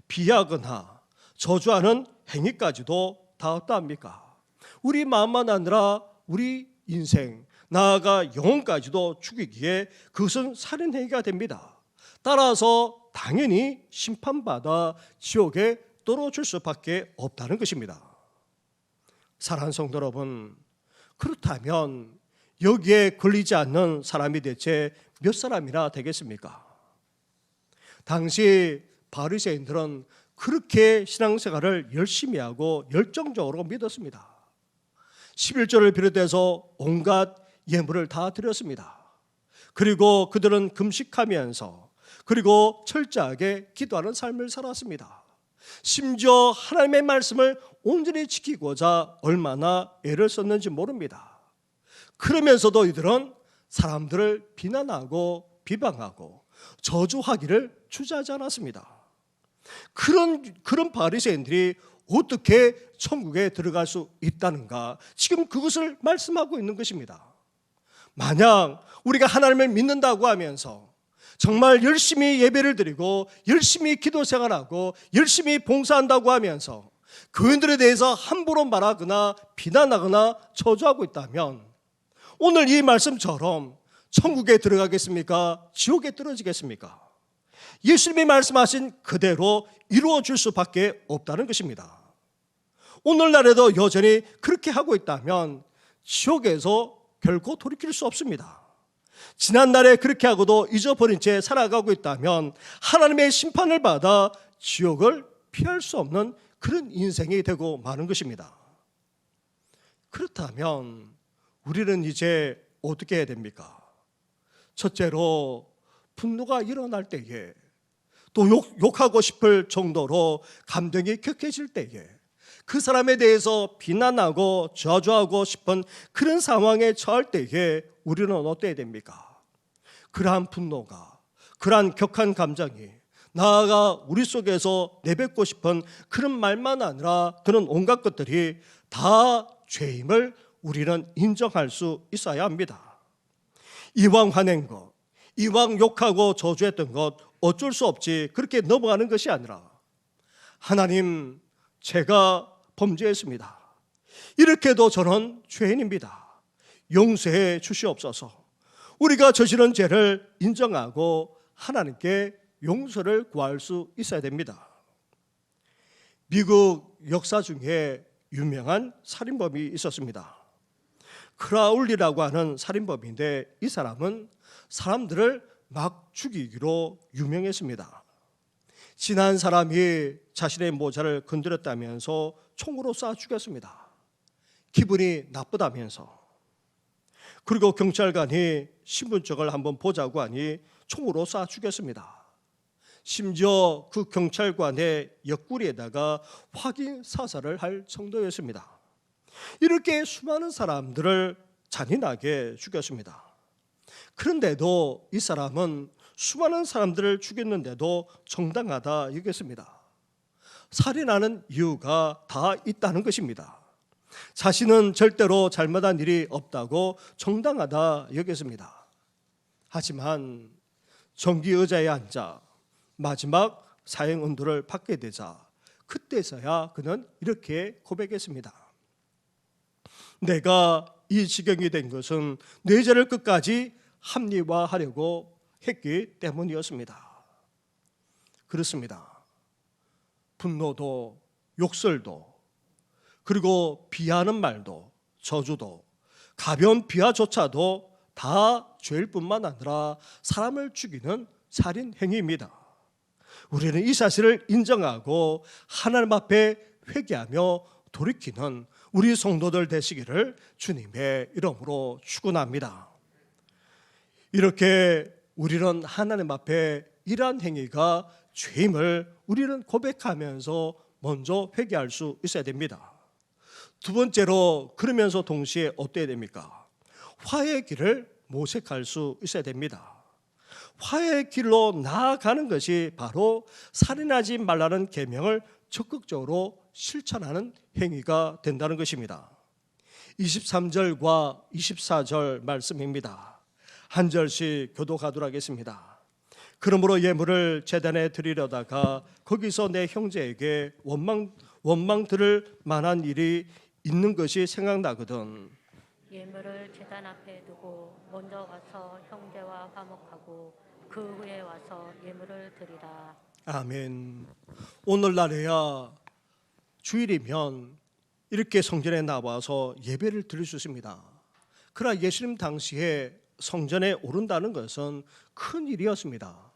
비하거나 저주하는 행위까지도 다 어떠합니까? 우리 마음만 아니라 우리 인생, 나아가 영혼까지도 죽이기에 그것은 살인행위가 됩니다. 따라서 당연히 심판받아 지옥에 떨어질 수밖에 없다는 것입니다. 사랑하는 성도 여러분, 그렇다면 여기에 걸리지 않는 사람이 대체 몇 사람이나 되겠습니까? 당시 바리새인들은 그렇게 신앙생활을 열심히 하고 열정적으로 믿었습니다. 11조를 비롯해서 온갖 예물을 다 드렸습니다. 그리고 그들은 금식하면서 그리고 철저하게 기도하는 삶을 살았습니다. 심지어 하나님의 말씀을 온전히 지키고자 얼마나 애를 썼는지 모릅니다. 그러면서도 이들은 사람들을 비난하고 비방하고 저주하기를 주저하지 않았습니다. 그런 바리새인들이 어떻게 천국에 들어갈 수 있다는가? 지금 그것을 말씀하고 있는 것입니다. 만약 우리가 하나님을 믿는다고 하면서 정말 열심히 예배를 드리고 열심히 기도 생활하고 열심히 봉사한다고 하면서 교인들에 대해서 함부로 말하거나 비난하거나 저주하고 있다면 오늘 이 말씀처럼 천국에 들어가겠습니까? 지옥에 떨어지겠습니까? 예수님이 말씀하신 그대로 이루어질 수밖에 없다는 것입니다. 오늘날에도 여전히 그렇게 하고 있다면 지옥에서 결코 돌이킬 수 없습니다. 지난날에 그렇게 하고도 잊어버린 채 살아가고 있다면 하나님의 심판을 받아 지옥을 피할 수 없는 그런 인생이 되고 마는 것입니다. 그렇다면 우리는 이제 어떻게 해야 됩니까? 첫째로 분노가 일어날 때에 또 욕하고 싶을 정도로 감정이 격해질 때에 그 사람에 대해서 비난하고 저주하고 싶은 그런 상황에 처할 때에 우리는 어때야 됩니까? 그러한 분노가, 그러한 격한 감정이 나아가 우리 속에서 내뱉고 싶은 그런 말만 아니라 그런 온갖 것들이 다 죄임을 우리는 인정할 수 있어야 합니다. 이왕 화낸 것, 이왕 욕하고 저주했던 것 어쩔 수 없지 그렇게 넘어가는 것이 아니라 하나님, 제가 범죄했습니다. 이렇게도 저는 죄인입니다. 용서해 주시옵소서. 우리가 저지른 죄를 인정하고 하나님께 용서를 구할 수 있어야 됩니다. 미국 역사 중에 유명한 살인범이 있었습니다. 크라울리라고 하는 살인범인데 이 사람은 사람들을 막 죽이기로 유명했습니다. 지난 사람이 자신의 모자를 건드렸다면서 총으로 쏴 죽였습니다. 기분이 나쁘다면서. 그리고 경찰관이 신분증을 한번 보자고 하니 총으로 쏴 죽였습니다. 심지어 그 경찰관의 옆구리에다가 확인 사살을 할 정도였습니다. 이렇게 수많은 사람들을 잔인하게 죽였습니다. 그런데도 이 사람은 수많은 사람들을 죽였는데도 정당하다 여겼습니다. 살인하는 이유가 다 있다는 것입니다. 자신은 절대로 잘못한 일이 없다고 정당하다 여겼습니다. 하지만 정기 의자에 앉아 마지막 사형 언도를 받게 되자 그때서야 그는 이렇게 고백했습니다. 내가 이 지경이 된 것은 내 죄를 끝까지 합리화하려고 했기 때문이었습니다. 그렇습니다. 분노도 욕설도 그리고 비하는 말도 저주도 가벼운 비하조차도 다 죄일 뿐만 아니라 사람을 죽이는 살인 행위입니다. 우리는 이 사실을 인정하고 하나님 앞에 회개하며 돌이키는 우리 성도들 되시기를 주님의 이름으로 축원합니다. 이렇게 우리는 하나님 앞에 이러한 행위가 죄임을 우리는 고백하면서 먼저 회개할 수 있어야 됩니다. 두 번째로 그러면서 동시에 어때야 됩니까? 화해의 길을 모색할 수 있어야 됩니다. 화해의 길로 나아가는 것이 바로 살인하지 말라는 계명을 적극적으로 실천하는 행위가 된다는 것입니다. 23절과 24절 말씀입니다. 한 절씩 교독하도록 하겠습니다. 그러므로 예물을 제단에 드리려다가 거기서 내 형제에게 원망 들을 만한 일이 있는 것이 생각나거든. 예물을 제단 앞에 두고 먼저 가서 형제와 화목하고 그 후에 와서 예물을 드리라. 아멘. 오늘날에야 주일이면 이렇게 성전에 나와서 예배를 드릴 수 있습니다. 그러나 예수님 당시에 성전에 오른다는 것은 큰 일이었습니다.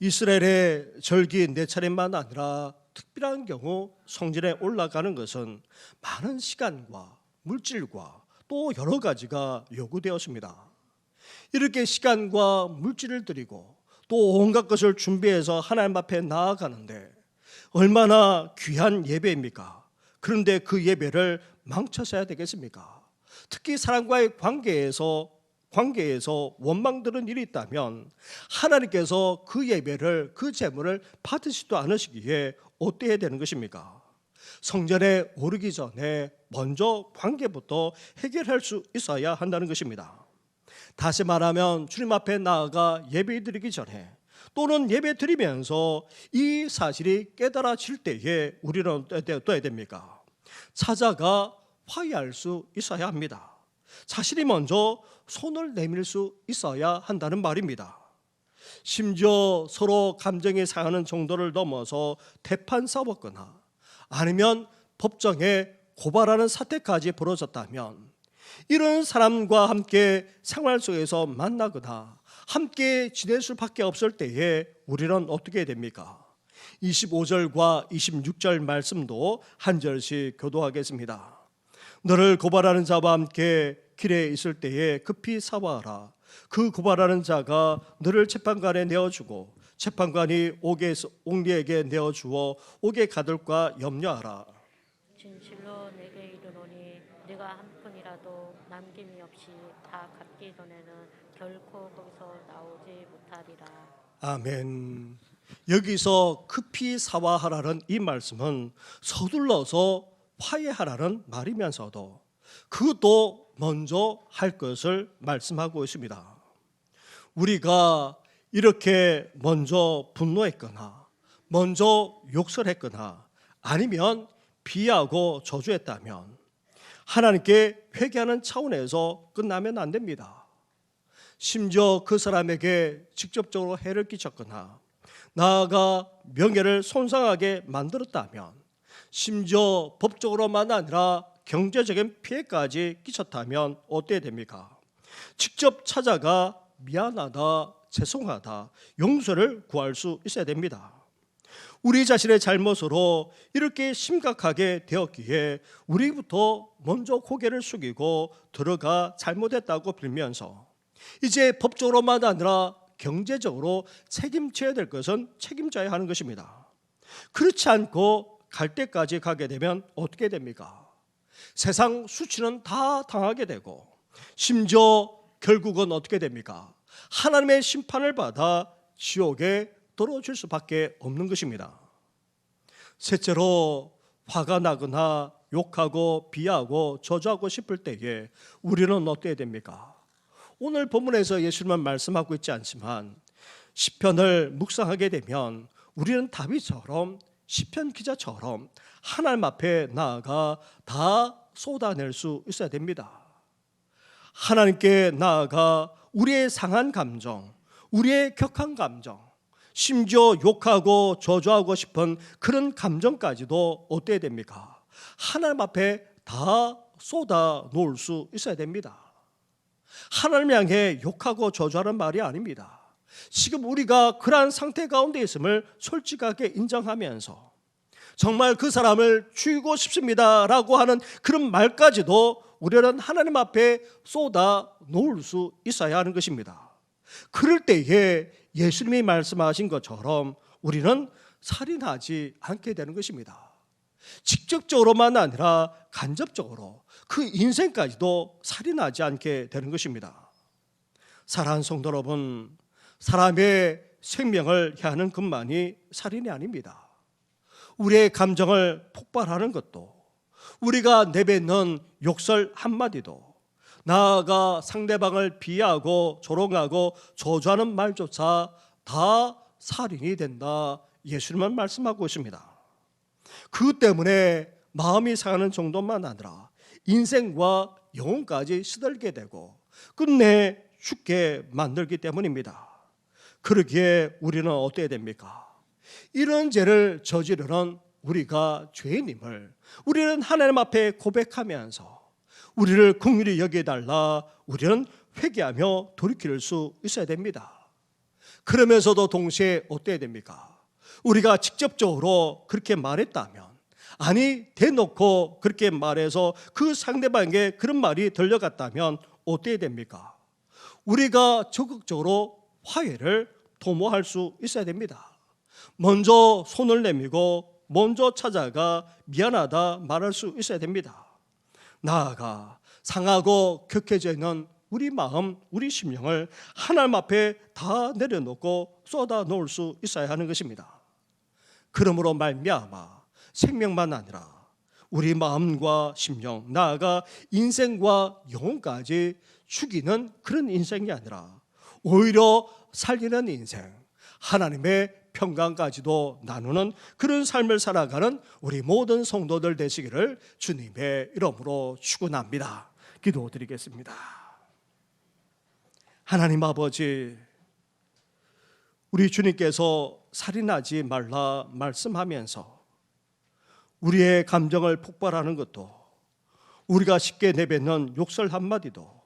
이스라엘의 절기 4차례만 아니라 특별한 경우 성전에 올라가는 것은 많은 시간과 물질과 또 여러 가지가 요구되었습니다. 이렇게 시간과 물질을 들이고 또 온갖 것을 준비해서 하나님 앞에 나아가는데 얼마나 귀한 예배입니까? 그런데 그 예배를 망쳐서야 되겠습니까? 특히 사람과의 관계에서 원망들은 일이 있다면 하나님께서 그 예배를 그 제물을 받으시지도 않으시기에 어때야 되는 것입니까? 성전에 오르기 전에 먼저 관계부터 해결할 수 있어야 한다는 것입니다. 다시 말하면 주님 앞에 나아가 예배 드리기 전에 또는 예배 드리면서 이 사실이 깨달아질 때에 우리는 어떠해야 됩니까? 찾아가 화해할 수 있어야 합니다. 자신이 먼저 손을 내밀 수 있어야 한다는 말입니다. 심지어 서로 감정이 상하는 정도를 넘어서 대판 싸웠거나 아니면 법정에 고발하는 사태까지 벌어졌다면 이런 사람과 함께 생활 속에서 만나거나 함께 지낼 수밖에 없을 때에 우리는 어떻게 해야 됩니까? 25절과 26절 말씀도 한 절씩 교도하겠습니다. 너를 고발하는 자와 함께 길에 있을 때에 급히 사과하라. 그 고발하는 자가 너를 재판관에 내어주고 재판관이 옥리에게 내어주어 옥에 가둘까 염려하라. 진실로 내게 이르노니 네가 한 푼이라도 남김이 없이 다 갚기 전에는 결코 거기서 나오지 못하리라. 아멘. 여기서 급히 사과하라는 이 말씀은 서둘러서 화해하라는 말이면서도 그것도 먼저 할 것을 말씀하고 있습니다. 우리가 이렇게 먼저 분노했거나 먼저 욕설했거나 아니면 비하고 저주했다면 하나님께 회개하는 차원에서 끝나면 안 됩니다. 심지어 그 사람에게 직접적으로 해를 끼쳤거나 나아가 명예를 손상하게 만들었다면 심지어 법적으로만 아니라 경제적인 피해까지 끼쳤다면 어때야 됩니까? 직접 찾아가 미안하다, 죄송하다, 용서를 구할 수 있어야 됩니다. 우리 자신의 잘못으로 이렇게 심각하게 되었기에 우리부터 먼저 고개를 숙이고 들어가 잘못했다고 빌면서 이제 법적으로만 아니라 경제적으로 책임져야 될 것은 책임져야 하는 것입니다. 그렇지 않고 갈 때까지 가게 되면 어떻게 됩니까? 세상 수치는 다 당하게 되고 심지어 결국은 어떻게 됩니까? 하나님의 심판을 받아 지옥에 떨어질 수밖에 없는 것입니다. 셋째로 화가 나거나 욕하고 비하고 저주하고 싶을 때에 우리는 어때야 됩니까? 오늘 본문에서 예수님은 말씀하고 있지 않지만 시편을 묵상하게 되면 우리는 다윗처럼 시편 기자처럼 하나님 앞에 나아가 다 쏟아낼 수 있어야 됩니다. 하나님께 나아가 우리의 상한 감정, 우리의 격한 감정, 심지어 욕하고 저주하고 싶은 그런 감정까지도 어때야 됩니까? 하나님 앞에 다 쏟아 놓을 수 있어야 됩니다. 하나님 향해 욕하고 저주하는 말이 아닙니다. 지금 우리가 그러한 상태 가운데 있음을 솔직하게 인정하면서 정말 그 사람을 죽이고 싶습니다라고 하는 그런 말까지도 우리는 하나님 앞에 쏟아 놓을 수 있어야 하는 것입니다. 그럴 때에 예수님이 말씀하신 것처럼 우리는 살인하지 않게 되는 것입니다. 직접적으로만 아니라 간접적으로 그 인생까지도 살인하지 않게 되는 것입니다. 사랑하는 성도 여러분, 사람의 생명을 해하는 것만이 살인이 아닙니다. 우리의 감정을 폭발하는 것도, 우리가 내뱉는 욕설 한마디도, 나아가 상대방을 비하하고 조롱하고 저주하는 말조차 다 살인이 된다. 예수님은 말씀하고 있습니다. 그 때문에 마음이 상하는 정도만 아니라 인생과 영혼까지 시들게 되고 끝내 죽게 만들기 때문입니다. 그러기에 우리는 어때야 됩니까? 이런 죄를 저지르는 우리가 죄인임을 우리는 하나님 앞에 고백하면서 우리를 긍휼히 여겨달라 우리는 회개하며 돌이킬 수 있어야 됩니다. 그러면서도 동시에 어때야 됩니까? 우리가 직접적으로 그렇게 말했다면, 아니 대놓고 그렇게 말해서 그 상대방에게 그런 말이 들려갔다면 어때야 됩니까? 우리가 적극적으로 화해를 도모할 수 있어야 됩니다. 먼저 손을 내밀고 먼저 찾아가 미안하다 말할 수 있어야 됩니다. 나아가 상하고 격해져 있는 우리 마음, 우리 심령을 하나님 앞에 다 내려놓고 쏟아 놓을 수 있어야 하는 것입니다. 그러므로 말미암아 생명만 아니라 우리 마음과 심령, 나아가 인생과 영혼까지 죽이는 그런 인생이 아니라 오히려 살리는 인생, 하나님의 평강까지도 나누는 그런 삶을 살아가는 우리 모든 성도들 되시기를 주님의 이름으로 축원합니다. 기도드리겠습니다. 하나님 아버지, 우리 주님께서 살인하지 말라 말씀하면서 우리의 감정을 폭발하는 것도, 우리가 쉽게 내뱉는 욕설 한마디도,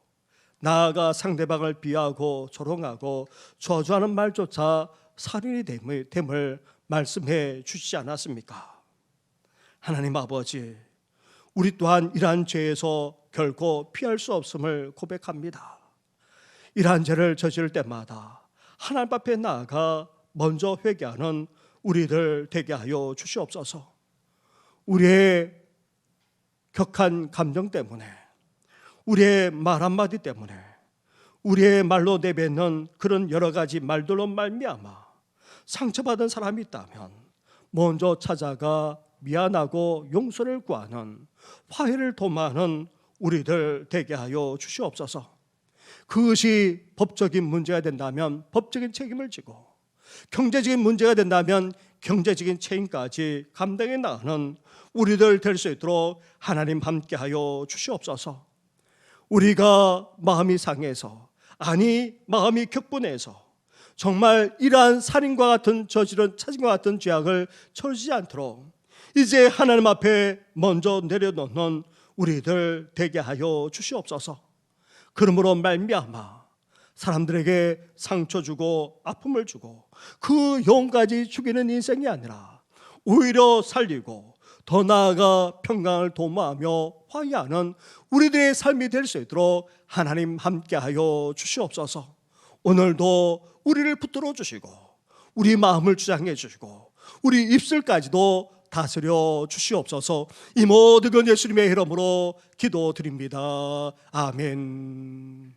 나아가 상대방을 비하하고 조롱하고 저주하는 말조차 살인이 됨을 말씀해 주시지 않았습니까? 하나님 아버지, 우리 또한 이러한 죄에서 결코 피할 수 없음을 고백합니다. 이러한 죄를 저지를 때마다 하나님 앞에 나아가 먼저 회개하는 우리들 되게 하여 주시옵소서. 우리의 격한 감정 때문에, 우리의 말 한마디 때문에, 우리의 말로 내뱉는 그런 여러 가지 말들로 말미암아 상처받은 사람이 있다면 먼저 찾아가 미안하고 용서를 구하는, 화해를 도모하는 우리들 되게 하여 주시옵소서. 그것이 법적인 문제가 된다면 법적인 책임을 지고, 경제적인 문제가 된다면 경제적인 책임까지 감당해 나가는 우리들 될 수 있도록 하나님 함께하여 주시옵소서. 우리가 마음이 상해서, 아니 마음이 격분해서 정말 이러한 살인과 같은 저지른 찾은과 같은 죄악을 저지르지 않도록 이제 하나님 앞에 먼저 내려놓는 우리들 되게 하여 주시옵소서. 그러므로 말미암아 사람들에게 상처 주고 아픔을 주고 그 영까지 죽이는 인생이 아니라 오히려 살리고 더 나아가 평강을 도모하며 화해하는 우리들의 삶이 될 수 있도록 하나님 함께하여 주시옵소서. 오늘도 우리를 붙들어 주시고 우리 마음을 주장해 주시고 우리 입술까지도 다스려 주시옵소서. 이 모든 건 예수님의 이름으로 기도드립니다. 아멘.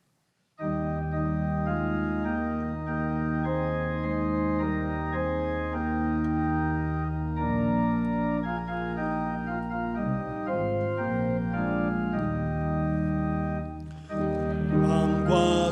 마음과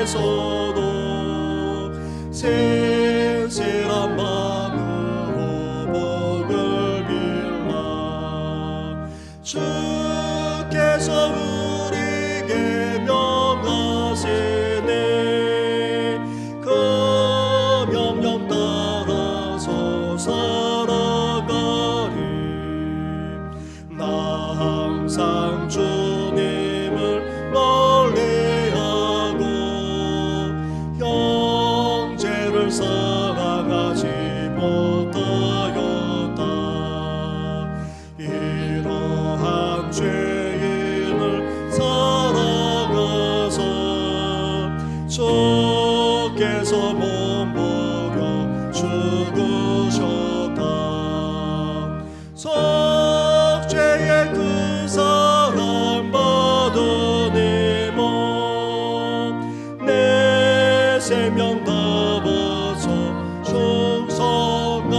속에서도 신실한 마음으로 복을 빌라. 주께서 우리에게 명하시네. 그 명령 따라서 살아가리. 나 항상 주님을 멀리하고 형제를 사랑하지 못하였다. 이러한 죄인을 사랑하사 주께서 몸버려 죽으셨다. 속죄의 그 사랑 받으니 내 생명 다 바쳐 충성하리.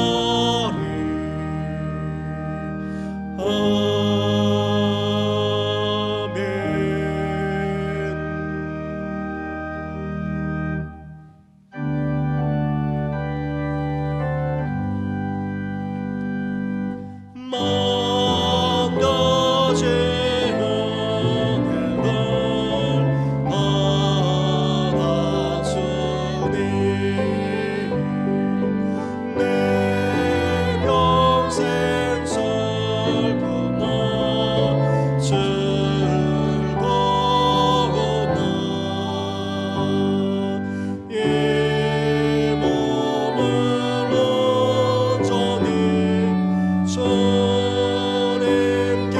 망가지는 은혜를 받았으니 내 평생 슬프나 즐거우나 이 몸을 온전히 주님께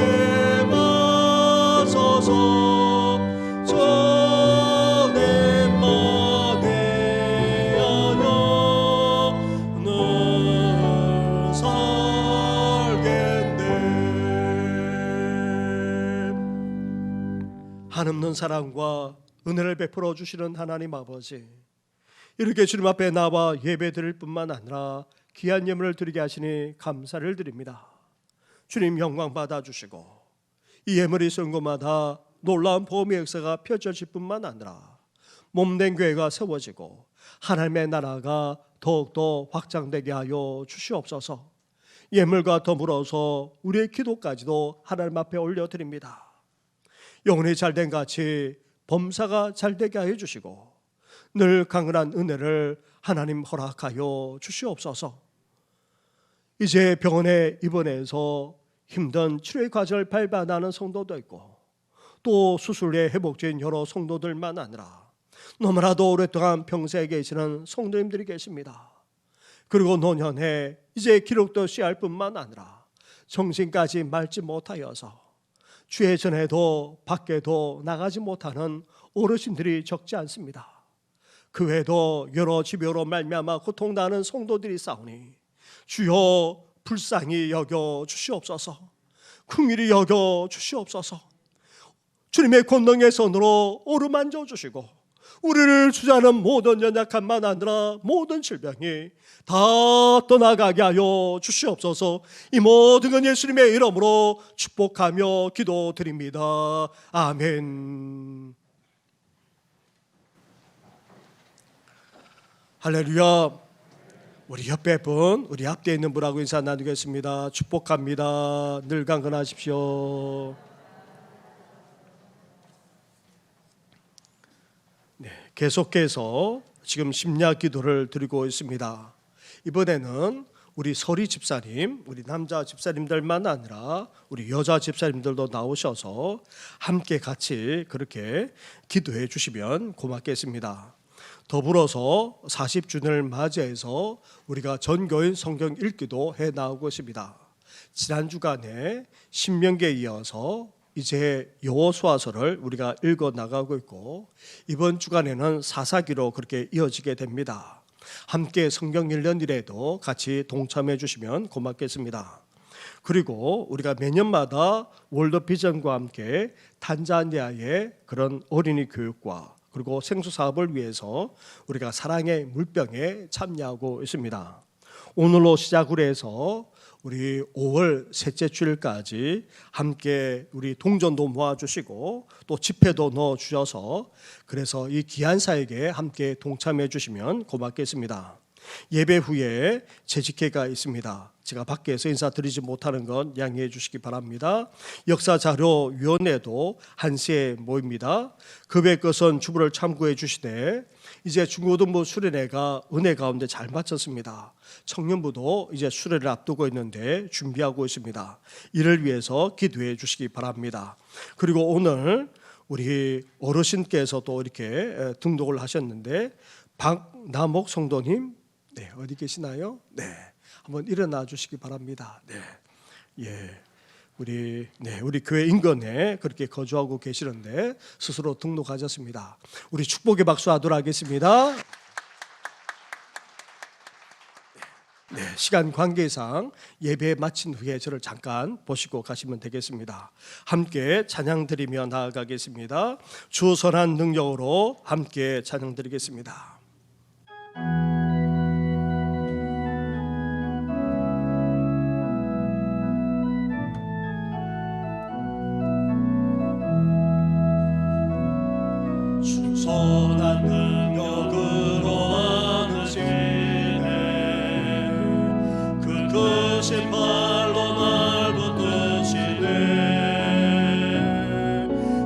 맞서서 주님만 대하여 늘 살겠네. 한없는 사랑과 은혜를 베풀어 주시는 하나님 아버지, 이렇게 주님 앞에 나와 예배 드릴 뿐만 아니라 귀한 예물을 드리게 하시니 감사를 드립니다. 주님 영광 받아주시고 이 예물이 쏜 곳마다 놀라운 보험의 역사가 펼쳐질 뿐만 아니라 몸된 교회가 세워지고 하나님의 나라가 더욱더 확장되게 하여 주시옵소서. 예물과 더불어서 우리의 기도까지도 하나님 앞에 올려드립니다. 영혼이 잘된 같이 범사가 잘되게 하여 주시고 늘 강건한 은혜를 하나님 허락하여 주시옵소서. 이제 병원에 입원해서 힘든 치료의 과정을 밟아나는 성도도 있고 또 수술에 회복된 여러 성도들만 아니라 너무나도 오랫동안 병세에 계시는 성도님들이 계십니다. 그리고 노년에 이제 기록도 씨할 뿐만 아니라 정신까지 맑지 못하여서 주의 전에도 밖에도 나가지 못하는 어르신들이 적지 않습니다. 그 외에도 여러疾病으로 말미암아 고통당하는 성도들이 싸우니 주여 불쌍히 여겨 주시옵소서. 긍휼히 여겨 주시옵소서. 주님의 권능의 손으로 어루만져 주시고 우리를 주자는 모든 연약함만 아니라 모든 질병이 다 떠나가게 하여 주시옵소서. 이 모든 건 예수님의 이름으로 축복하며 기도드립니다. 아멘. 할렐루야. 우리 옆에 분, 우리 앞에 있는 분하고 인사 나누겠습니다. 축복합니다. 늘 강건하십시오. 네, 계속해서 지금 심야 기도를 드리고 있습니다. 이번에는 우리 서리 집사님, 우리 남자 집사님들만 아니라 우리 여자 집사님들도 나오셔서 함께 같이 그렇게 기도해 주시면 고맙겠습니다. 더불어서 40주년을 맞이해서 우리가 전교인 성경 읽기도 해 나오고 있습니다. 지난 주간에 신명기에 이어서 이제 여호수아서를 우리가 읽어 나가고 있고 이번 주간에는 사사기로 그렇게 이어지게 됩니다. 함께 성경 1년 1회도 같이 동참해 주시면 고맙겠습니다. 그리고 우리가 매년마다 월드비전과 함께 탄자니아의 그런 어린이 교육과 그리고 생수 사업을 위해서 우리가 사랑의 물병에 참여하고 있습니다. 오늘로 시작으로 해서 우리 5월 셋째 주일까지 함께 우리 동전도 모아주시고 또 지폐도 넣어주셔서 그래서 이 귀한 사역에 함께 동참해 주시면 고맙겠습니다. 예배 후에 재직회가 있습니다. 제가 밖에서 인사드리지 못하는 건 양해해 주시기 바랍니다. 역사자료위원회도 1시에 모입니다. 급의 것은 주부를 참고해 주시되 이제 중고등부 수련회가 은혜 가운데 잘 마쳤습니다. 청년부도 이제 수련을 앞두고 있는데 준비하고 있습니다. 이를 위해서 기도해 주시기 바랍니다. 그리고 오늘 우리 어르신께서도 이렇게 등록을 하셨는데 박남옥 성도님 어디 계시나요? 한번 일어나 주시기 바랍니다. 우리 교회 인근에 그렇게 거주하고 계시는데 스스로 등록하셨습니다. 우리 축복의 박수 하도록 하겠습니다. 시간 관계상 예배 마친 후에 저를 잠깐 보시고 가시면 되겠습니다. 함께 찬양 드리며 나아가겠습니다. 주 선한 능력으로 함께 찬양 드리겠습니다. 선한 능력으로 안으시네 그 크신 발로 날 붙드시네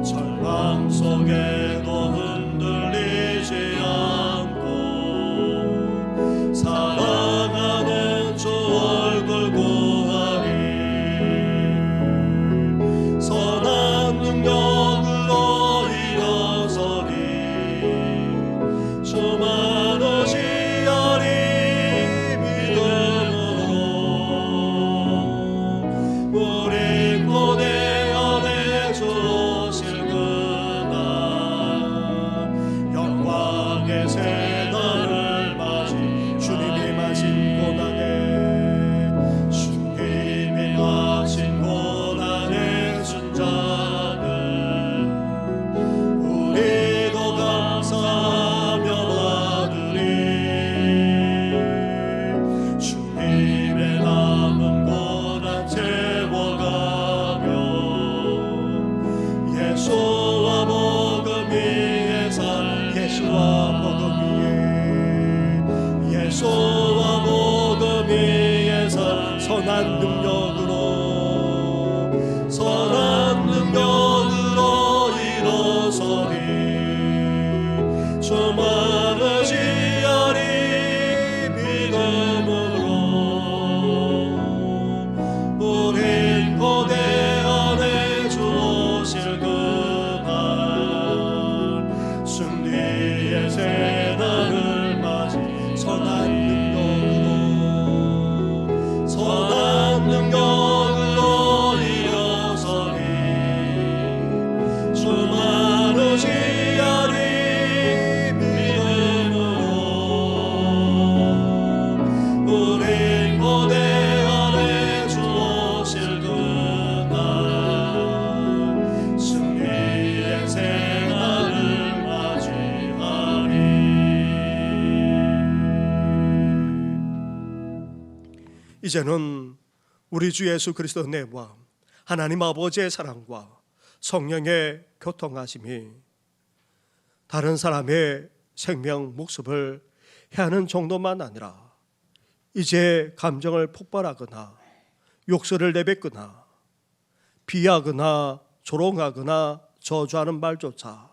절망 속에도 흔들리지 않고 사랑하는 주 얼굴 구하리 선한 능력으로 수많은 시절이 믿음으로 우리 고대 안에 주 오실 그날 영광의 새날을 맞이 주님이 마신 고난에 주님이 마신 고난의 순자는 우리도 감사하며 주님의 남은 고난 채워가며 예수와 복음 위에 살 예수와 복음 위에 살 선한 능력으로 일어서리 수많은 시절이 믿음으로 우린 고대 안에 주 오실 그날 승리의 새날을 맞이 선한 능력으로 일어서리 수많은 시절이 우린 고대 안에 주 오실 그날 승리의 새날을 맞이하리. 이제는 우리 주 예수 그리스도 은혜와 하나님 아버지의 사랑과 성령의 교통하심이 다른 사람의 생명 목숨을 해하는 정도만 아니라 이제 감정을 폭발하거나 욕설을 내뱉거나 비하거나 조롱하거나 저주하는 말조차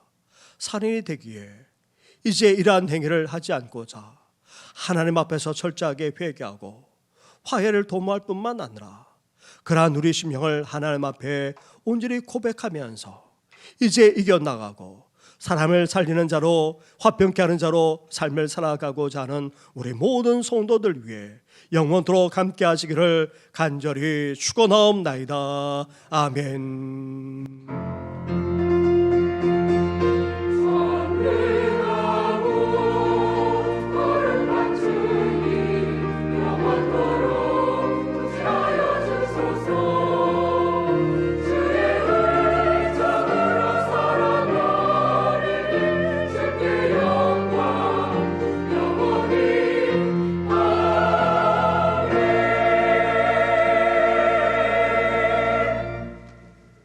살인이 되기에 이제 이러한 행위를 하지 않고자 하나님 앞에서 철저하게 회개하고 화해를 도모할 뿐만 아니라 그러한 우리 심령을 하나님 앞에 온전히 고백하면서 이제 이겨나가고 사람을 살리는 자로 화평케 하는 자로 삶을 살아가고자 하는 우리 모든 성도들 위해 영원토록 함께 하시기를 간절히 축원하옵나이다. 아멘.